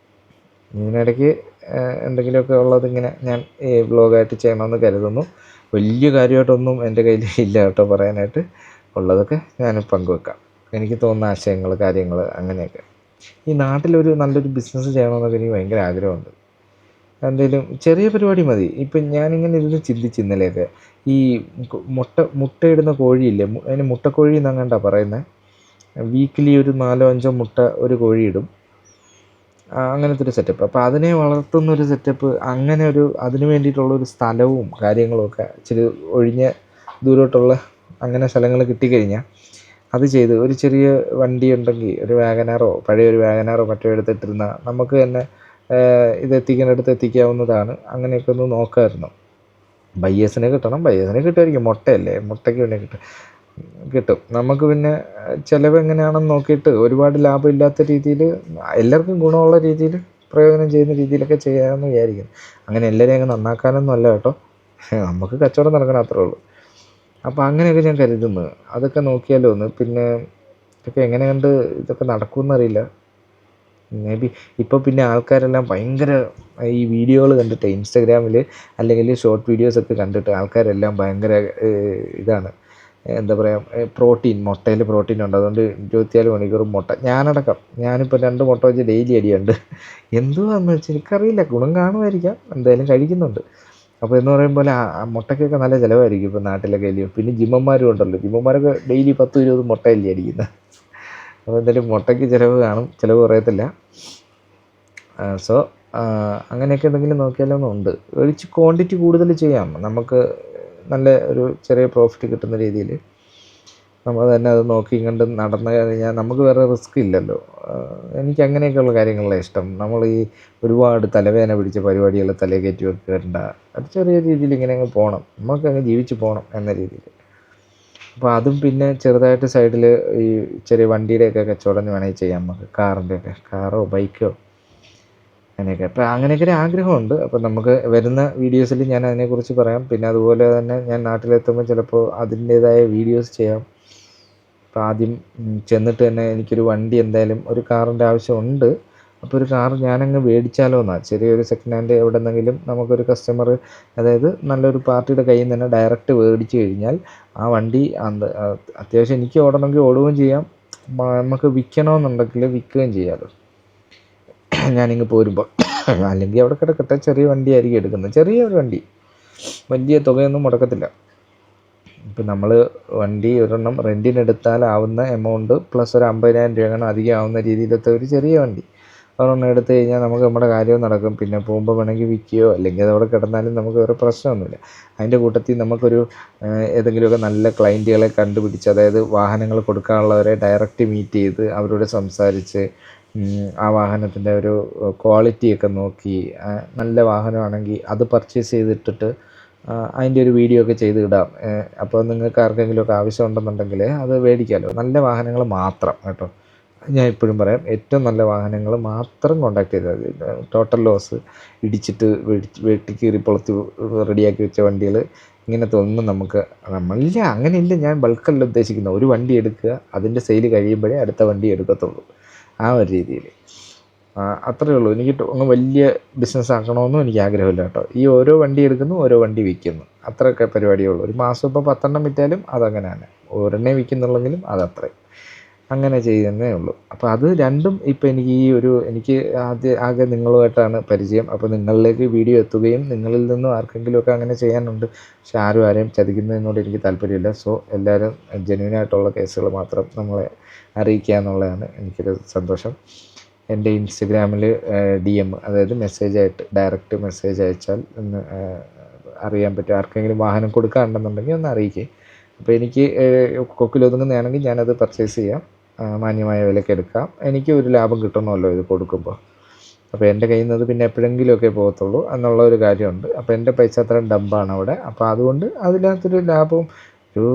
ഇതിനിടയ്ക്ക് എന്തെങ്കിലുമൊക്കെ ഉള്ളതിങ്ങനെ ഞാൻ വ്ളോഗായിട്ട് ചെയ്യണമെന്ന് കരുതുന്നു. വലിയ കാര്യമായിട്ടൊന്നും എൻ്റെ കയ്യിൽ ഇല്ല കേട്ടോ പറയാനായിട്ട്. ഉള്ളതൊക്കെ ഞാൻ പങ്കുവെക്കാം. എനിക്ക് തോന്നുന്ന ആശയങ്ങൾ, കാര്യങ്ങൾ അങ്ങനെയൊക്കെ. ഈ നാട്ടിലൊരു നല്ലൊരു ബിസിനസ് ചെയ്യണമെന്നൊക്കെ എനിക്ക് ഭയങ്കര ആഗ്രഹമുണ്ട്. എന്തെങ്കിലും ചെറിയ പരിപാടി മതി. ഇപ്പം ഞാനിങ്ങനെ ഇരുന്ന് ചിന്തിച്ച് ഇന്നലെയൊക്കെ ഈ മുട്ടയിടുന്ന കോഴിയില്ലേ, അതിന് മുട്ടക്കോഴി എന്നങ്ങാണ്ടാണ് പറയുന്നത്. വീക്കിലി ഒരു 4-5 മുട്ട ഒരു കോഴി ഇടും. അങ്ങനത്തെ ഒരു സെറ്റപ്പ്. അപ്പോൾ അതിനെ വളർത്തുന്നൊരു സെറ്റപ്പ്, അങ്ങനെ ഒരു അതിന് വേണ്ടിയിട്ടുള്ളൊരു സ്ഥലവും കാര്യങ്ങളുമൊക്കെ ഇച്ചിരി ഒഴിഞ്ഞ ദൂരോട്ടുള്ള അങ്ങനെ സ്ഥലങ്ങൾ കിട്ടിക്കഴിഞ്ഞാൽ അത് ചെയ്ത് ഒരു ചെറിയ വണ്ടി ഉണ്ടെങ്കിൽ, ഒരു വാഗനാറോ പഴയൊരു വാഗനാറോ മറ്റോ എടുത്തിട്ടിരുന്നാൽ നമുക്ക് തന്നെ ഇത് എത്തിക്കേണ്ടടുത്ത് എത്തിക്കാവുന്നതാണ്. അങ്ങനെയൊക്കെ ഒന്ന് നോക്കാമായിരുന്നു. ബയ്യേഴ്സിനെ കിട്ടണം. ബയ്യേഴ്സിനെ കിട്ടുമായിരിക്കും, മുട്ടയല്ലേ, മുട്ടയ്ക്ക് പിന്നെ കിട്ടും. നമുക്ക് പിന്നെ ചിലവ് എങ്ങനെയാണെന്ന് നോക്കിയിട്ട് ഒരുപാട് ലാഭം ഇല്ലാത്ത രീതിയിൽ, എല്ലാവർക്കും ഗുണമുള്ള രീതിയിൽ, പ്രയോജനം ചെയ്യുന്ന രീതിയിലൊക്കെ ചെയ്യാമെന്ന് വിചാരിക്കുന്നു. അങ്ങനെ എല്ലാവരെയും അങ്ങ് നന്നാക്കാനൊന്നും അല്ല കേട്ടോ, നമുക്ക് കച്ചവടം നടക്കണം, അത്രേ ഉള്ളൂ. അപ്പോൾ അങ്ങനെയൊക്കെ ഞാൻ കരുതുന്നു. അതൊക്കെ നോക്കിയാലോ ഒന്ന്. പിന്നെ ഇതൊക്കെ എങ്ങനെ കണ്ട് ഇതൊക്കെ നടക്കുമെന്നറിയില്ല. മേ ബി ഇപ്പോൾ പിന്നെ ആൾക്കാരെല്ലാം ഭയങ്കര ഈ വീഡിയോകൾ കണ്ടിട്ട് ഇൻസ്റ്റാഗ്രാമിൽ അല്ലെങ്കിൽ ഷോർട്ട് വീഡിയോസൊക്കെ കണ്ടിട്ട് ആൾക്കാരെല്ലാം ഭയങ്കര ഇതാണ്, എന്താ പറയുക, പ്രോട്ടീൻ, മുട്ടയിൽ പ്രോട്ടീൻ ഉണ്ട്, അതുകൊണ്ട് 24 മണിക്കൂറും മുട്ട. ഞാനിപ്പോൾ 2 മുട്ട വെച്ച് ഡെയിലി അടിയുണ്ട്. എന്തുവാന്ന് വെച്ചാൽ എനിക്കറിയില്ല, ഗുണം കാണുമായിരിക്കാം, എന്തായാലും കഴിക്കുന്നുണ്ട്. അപ്പോൾ എന്ന് പറയും പോലെ മുട്ടയ്ക്കൊക്കെ നല്ല ചിലവായിരിക്കും ഇപ്പോൾ നാട്ടിലൊക്കെ അല്ലയോ. പിന്നെ ജിമ്മന്മാരും ഉണ്ടല്ലോ, ജിമ്മന്മാരൊക്കെ ഡെയിലി 10-20 മുട്ടയല്ലേ അടിക്കുന്നത്. അപ്പോൾ എന്തായാലും മുട്ടയ്ക്ക് ചിലവ് കാണും, ചിലവ് കുറയത്തില്ല. സോ അങ്ങനെയൊക്കെ എന്തെങ്കിലും നോക്കിയാലൊന്നുണ്ട്. ഒഴിച്ച് ക്വാണ്ടിറ്റി കൂടുതൽ ചെയ്യാം നമുക്ക്. നല്ല ഒരു ചെറിയ പ്രോഫിറ്റ് കിട്ടുന്ന രീതിയിൽ നമ്മൾ തന്നെ അത് നോക്കി കണ്ട് നടന്നു കഴിഞ്ഞാൽ നമുക്ക് വേറെ റിസ്ക് ഇല്ലല്ലോ. എനിക്ക് അങ്ങനെയൊക്കെയുള്ള കാര്യങ്ങളാണ് ഇഷ്ടം. നമ്മൾ ഈ ഒരുപാട് തലവേദന പിടിച്ച പരിപാടികൾ തലയിൽ കയറ്റി വെക്കേണ്ട, അത് ചെറിയ രീതിയിൽ ഇങ്ങനെ അങ്ങ് പോകണം, നമുക്കങ്ങ് ജീവിച്ച് പോകണം എന്ന രീതിയിൽ. അപ്പോൾ അതും പിന്നെ ചെറുതായിട്ട് സൈഡിൽ ഈ ചെറിയ വണ്ടിയുടെയൊക്കെ കച്ചവടം വേണമെങ്കിൽ ചെയ്യാം നമുക്ക്. കാറിൻ്റെയൊക്കെ, കാറോ ബൈക്കോ അങ്ങനെയൊക്കെ. അപ്പോൾ അങ്ങനെയൊക്കെ ഒരു ആഗ്രഹമുണ്ട്. അപ്പോൾ നമുക്ക് വരുന്ന വീഡിയോസിൽ ഞാൻ അതിനെക്കുറിച്ച് പറയാം. പിന്നെ അതുപോലെ തന്നെ ഞാൻ നാട്ടിലെത്തുമ്പോൾ ചിലപ്പോൾ അതിൻ്റേതായ വീഡിയോസ് ചെയ്യാം. അപ്പോൾ ആദ്യം ചെന്നിട്ട് തന്നെ എനിക്കൊരു വണ്ടി, എന്തായാലും ഒരു കാറിൻ്റെ ആവശ്യമുണ്ട്. അപ്പോൾ ഒരു കാർ ഞാനങ്ങ് മേടിച്ചാലോ എന്നാണ്. ചെറിയൊരു സെക്കൻഡ് ഹാൻഡ് എവിടെ നിന്നെങ്കിലും നമുക്കൊരു കസ്റ്റമർ, അതായത് നല്ലൊരു പാർട്ടിയുടെ കയ്യിൽ നിന്ന് തന്നെ ഡയറക്റ്റ് മേടിച്ച് കഴിഞ്ഞാൽ ആ വണ്ടി അത്യാവശ്യം എനിക്ക് ഓടണമെങ്കിൽ ഓടുകയും ചെയ്യാം, നമുക്ക് വിൽക്കണമെന്നുണ്ടെങ്കിൽ വിൽക്കുകയും ചെയ്യാമല്ലോ ഞാനിങ്ങ് പോരുമ്പോൾ. അല്ലെങ്കിൽ അവിടെ കിടക്കട്ടെ, ചെറിയ വണ്ടിയായിരിക്കും എടുക്കുന്നത്, ചെറിയ ഒരു വണ്ടി, വലിയ തുകയൊന്നും മുടക്കത്തില്ല. ഇപ്പം നമ്മൾ വണ്ടി ഒരെണ്ണം റെൻറ്റിനെടുത്താലാവുന്ന എമൗണ്ട് പ്ലസ് ഒരു 50,000 രൂപയാണ് അധികം ആവുന്ന രീതിയിലത്തെ ഒരു ചെറിയ വണ്ടി ഒരെണ്ണം എടുത്തു കഴിഞ്ഞാൽ നമുക്ക് നമ്മുടെ കാര്യവും നടക്കും. പിന്നെ പോകുമ്പോൾ വേണമെങ്കിൽ വിൽക്കുകയോ അല്ലെങ്കിൽ അതവിടെ കിടന്നാലും നമുക്ക് വേറെ പ്രശ്നമൊന്നുമില്ല. അതിൻ്റെ കൂട്ടത്തിൽ നമുക്കൊരു ഏതെങ്കിലുമൊക്കെ നല്ല ക്ലയൻറ്റുകളെ കണ്ടുപിടിച്ച്, അതായത് വാഹനങ്ങൾ കൊടുക്കാനുള്ളവരെ ഡയറക്റ്റ് മീറ്റ് ചെയ്ത് അവരോട് സംസാരിച്ച് ആ വാഹനത്തിൻ്റെ ഒരു ക്വാളിറ്റിയൊക്കെ നോക്കി, നല്ല വാഹനമാണെങ്കിൽ അത് പർച്ചേസ് ചെയ്തിട്ടിട്ട് അതിൻ്റെ ഒരു വീഡിയോ ഒക്കെ ചെയ്ത് ഇടാം. അപ്പോൾ നിങ്ങൾക്ക് ആർക്കെങ്കിലുമൊക്കെ ആവശ്യമുണ്ടെന്നുണ്ടെങ്കിൽ അത് മേടിക്കാമല്ലോ. നല്ല വാഹനങ്ങൾ മാത്രം കേട്ടോ, ഞാൻ ഇപ്പോഴും പറയാം, ഏറ്റവും നല്ല വാഹനങ്ങൾ മാത്രം കോൺടാക്ട് ചെയ്താൽ മതി. ടോട്ടൽ ലോസ്, ഇടിച്ചിട്ട് വെട്ടിക്കീറി പൊളത്തി റെഡിയാക്കി വെച്ച വണ്ടികൾ, ഇങ്ങനത്തെ ഒന്നും നമുക്ക് നമ്മളില്ല, അങ്ങനെയില്ല. ഞാൻ ബൾക്കല്ല ഉദ്ദേശിക്കുന്നത്. ഒരു വണ്ടി എടുക്കുക, അതിൻ്റെ സെയിൽ കഴിയുമ്പോഴേ അടുത്ത വണ്ടി എടുക്കത്തുള്ളൂ, ആ ഒരു രീതിയിൽ. അത്രയേ ഉള്ളൂ. എനിക്ക് അങ്ങ് വലിയ ബിസിനസ് ആക്കണമെന്നും എനിക്ക് ആഗ്രഹമില്ല കേട്ടോ. ഈ ഓരോ വണ്ടി എടുക്കുന്നു, ഓരോ വണ്ടി വിൽക്കുന്നു, അത്രയൊക്കെ പരിപാടിയേ ഉള്ളൂ. ഒരു മാസം ഇപ്പോൾ 10 വിറ്റാലും അതങ്ങനെയാണ്, ഒരെണ്ണേ വിൽക്കുന്നുള്ളെങ്കിലും അതത്രയും, അങ്ങനെ ചെയ്യുന്നേ ഉള്ളൂ. അപ്പോൾ അത് രണ്ടും ഇപ്പോൾ എനിക്ക് ആകെ നിങ്ങളുമായിട്ടാണ് പരിചയം. അപ്പോൾ നിങ്ങളിലേക്ക് വീഡിയോ എത്തുകയും നിങ്ങളിൽ നിന്നും ആർക്കെങ്കിലുമൊക്കെ അങ്ങനെ ചെയ്യാനുണ്ട്, പക്ഷെ ആരെയും ചതിക്കുന്നതിനോട് എനിക്ക് താല്പര്യമില്ല. സോ എല്ലാവരും ജെന്യുയിനായിട്ടുള്ള കേസുകൾ മാത്രം നമ്മളെ അറിയിക്കുക എന്നുള്ളതാണ് എനിക്കൊരു സന്തോഷം. എൻ്റെ ഇൻസ്റ്റഗ്രാമിൽ DM, അതായത് മെസ്സേജായിട്ട് ഡയറക്റ്റ് മെസ്സേജ് അയച്ചാൽ ഒന്ന് അറിയാൻ പറ്റും. ആർക്കെങ്കിലും വാഹനം കൊടുക്കാനുണ്ടെന്നുണ്ടെങ്കിൽ ഒന്ന് അറിയിക്കുക. അപ്പോൾ എനിക്ക് കൊക്കിലൊതുങ്ങുന്നതാണെങ്കിൽ ഞാനത് പർച്ചേസ് ചെയ്യാം, മാന്യമായ വിലയ്ക്ക് എടുക്കാം. എനിക്ക് ഒരു ലാഭം കിട്ടണമല്ലോ ഇത് കൊടുക്കുമ്പോൾ. അപ്പോൾ എൻ്റെ കയ്യിൽ നിന്ന് പിന്നെ എപ്പോഴെങ്കിലുമൊക്കെ പോകത്തുള്ളൂ എന്നുള്ള ഒരു കാര്യമുണ്ട്. അപ്പോൾ എൻ്റെ പൈസ അത്രയും ഡമ്പാണ് അവിടെ. അപ്പോൾ അതുകൊണ്ട് അതിനകത്തൊരു ലാഭവും ഒരു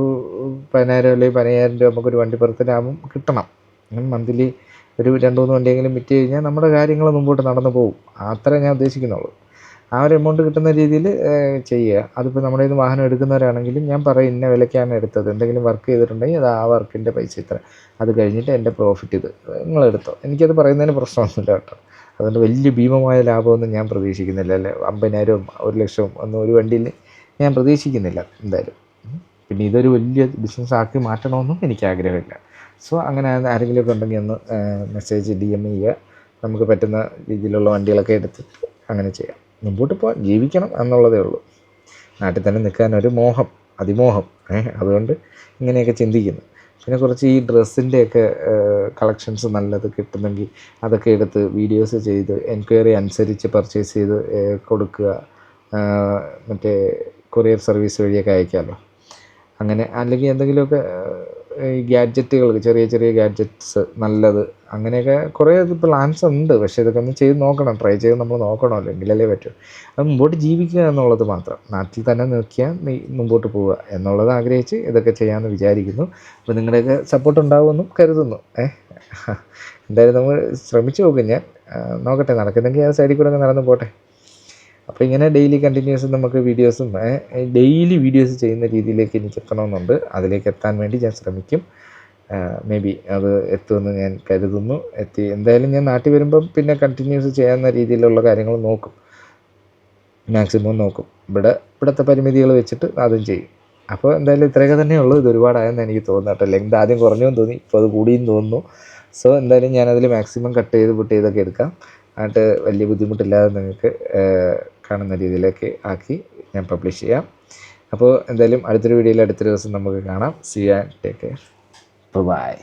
10,000 അല്ലെങ്കിൽ 15,000 രൂപ നമുക്കൊരു വണ്ടിപ്പുറത്ത് ലാഭം കിട്ടണം. മന്ത്ലി ഒരു 2-3 വണ്ടിയെങ്കിലും വിറ്റ് കഴിഞ്ഞാൽ നമ്മുടെ കാര്യങ്ങൾ മുമ്പോട്ട് നടന്നു പോകും. അത്രേ ഞാൻ ഉദ്ദേശിക്കുന്നുള്ളൂ. ആ ഒരു എമൗണ്ട് കിട്ടുന്ന രീതിയിൽ ചെയ്യുക. അതിപ്പോൾ നമ്മുടെ കയ്യിൽ നിന്ന് വാഹനം എടുക്കുന്നവരാണെങ്കിലും ഞാൻ പറയും ഇന്ന വിലയ്ക്കാണ് എടുത്തത്, എന്തെങ്കിലും വർക്ക് ചെയ്തിട്ടുണ്ടെങ്കിൽ അത് ആ വർക്കിൻ്റെ പൈസ ഇത്ര, അത് കഴിഞ്ഞിട്ട് എൻ്റെ പ്രോഫിറ്റ് ഇത് നിങ്ങളെടുത്തോ. എനിക്കത് പറയുന്നതിന് പ്രശ്നമൊന്നുമില്ല കേട്ടോ. അതുകൊണ്ട് വലിയ ഭീമമായ ലാഭമൊന്നും ഞാൻ പ്രതീക്ഷിക്കുന്നില്ല. അല്ലേ 50,000 1,00,000 ഒന്നും ഒരു വണ്ടിയിൽ ഞാൻ പ്രതീക്ഷിക്കുന്നില്ല എന്തായാലും. പിന്നെ ഇതൊരു വലിയ ബിസിനസ് ആക്കി മാറ്റണമെന്നും എനിക്ക് ആഗ്രഹമില്ല. സോ അങ്ങനെ ആരെങ്കിലുമൊക്കെ ഉണ്ടെങ്കിൽ ഒന്ന് മെസ്സേജ് DM ചെയ്യുക. നമുക്ക് പറ്റുന്ന രീതിയിലുള്ള വണ്ടികളൊക്കെ എടുത്തിട്ട് അങ്ങനെ ചെയ്യാം. മുമ്പോട്ട് പോകാൻ ജീവിക്കണം എന്നുള്ളതേ ഉള്ളൂ. നാട്ടിൽ തന്നെ നിൽക്കാനൊരു മോഹം, അതിമോഹം. അതുകൊണ്ട് ഇങ്ങനെയൊക്കെ ചിന്തിക്കുന്നു. പിന്നെ കുറച്ച് ഈ ഡ്രസ്സിൻ്റെയൊക്കെ കളക്ഷൻസ് നല്ലത് കിട്ടുന്നെങ്കിൽ അതൊക്കെ എടുത്ത് വീഡിയോസ് ചെയ്ത് എൻക്വയറി അനുസരിച്ച് പർച്ചേസ് ചെയ്ത് കൊടുക്കുക. മറ്റേ കൊറിയർ സർവീസ് വഴിയൊക്കെ അയക്കാമല്ലോ. അങ്ങനെ അല്ലെങ്കിൽ എന്തെങ്കിലുമൊക്കെ ഈ ഗാഡ്ജറ്റുകൾ, ചെറിയ ചെറിയ ഗാഡ്ജറ്റ്സ് നല്ലത്, അങ്ങനെയൊക്കെ കുറേ പ്ലാൻസ് ഉണ്ട്. പക്ഷേ ഇതൊക്കെ ഒന്ന് ചെയ്ത് നോക്കണം, ട്രൈ ചെയ്ത് നമ്മൾ നോക്കണമല്ലോ, എങ്കിലല്ലേ പറ്റൂ. അത് മുമ്പോട്ട് ജീവിക്കുക എന്നുള്ളത് മാത്രം, നാട്ടിൽ തന്നെ നിൽക്കുക, മുമ്പോട്ട് പോവുക എന്നുള്ളത് ആഗ്രഹിച്ച് ഇതൊക്കെ ചെയ്യാമെന്ന് വിചാരിക്കുന്നു. അപ്പോൾ നിങ്ങളുടെയൊക്കെ സപ്പോർട്ട് ഉണ്ടാകുമെന്നും കരുതുന്നു. എന്തായാലും നമ്മൾ ശ്രമിച്ചു നോക്കും. ഞാൻ നോക്കട്ടെ, നടക്കുന്നെങ്കിൽ ആ സൈഡിൽ കൂടെ ഒക്കെ നടന്നു പോട്ടെ. അപ്പോൾ ഇങ്ങനെ ഡെയിലി കണ്ടിന്യൂസ് നമുക്ക് വീഡിയോസും ഡെയിലി വീഡിയോസ് ചെയ്യുന്ന രീതിയിലേക്ക് എനിക്ക് എത്തണമെന്നുണ്ട്. അതിലേക്ക് എത്താൻ വേണ്ടി ഞാൻ ശ്രമിക്കും. മേ ബി അത് എത്തുമെന്ന് ഞാൻ കരുതുന്നു. എന്തായാലും ഞാൻ നാട്ടിൽ വരുമ്പം പിന്നെ കണ്ടിന്യൂസ് ചെയ്യാവുന്ന രീതിയിലുള്ള കാര്യങ്ങൾ നോക്കും, മാക്സിമം നോക്കും. ഇവിടുത്തെ പരിമിതികൾ വെച്ചിട്ട് അതും ചെയ്യും. അപ്പോൾ എന്തായാലും ഇത്രയൊക്കെ തന്നെയുള്ളൂ. ഇത് ഒരുപാടായെന്ന് എനിക്ക് തോന്നുന്നു കേട്ടോ. ലെങ്ത് ആദ്യം കുറഞ്ഞെന്ന് തോന്നി, ഇപ്പോൾ അത് കൂടിയെന്ന് തോന്നുന്നു. സോ എന്തായാലും ഞാനതിൽ മാക്സിമം കട്ട് ചെയ്തൊക്കെ എടുക്കാം. എന്നിട്ട് വലിയ ബുദ്ധിമുട്ടില്ലാതെ നിങ്ങൾക്ക് കാണുന്ന രീതിയിലേക്ക് ആക്കി ഞാൻ പബ്ലിഷ് ചെയ്യാം. അപ്പോൾ എന്തായാലും അടുത്തൊരു വീഡിയോയിൽ അടുത്തൊരു ദിവസം നമുക്ക് കാണാം. See you and take care. By.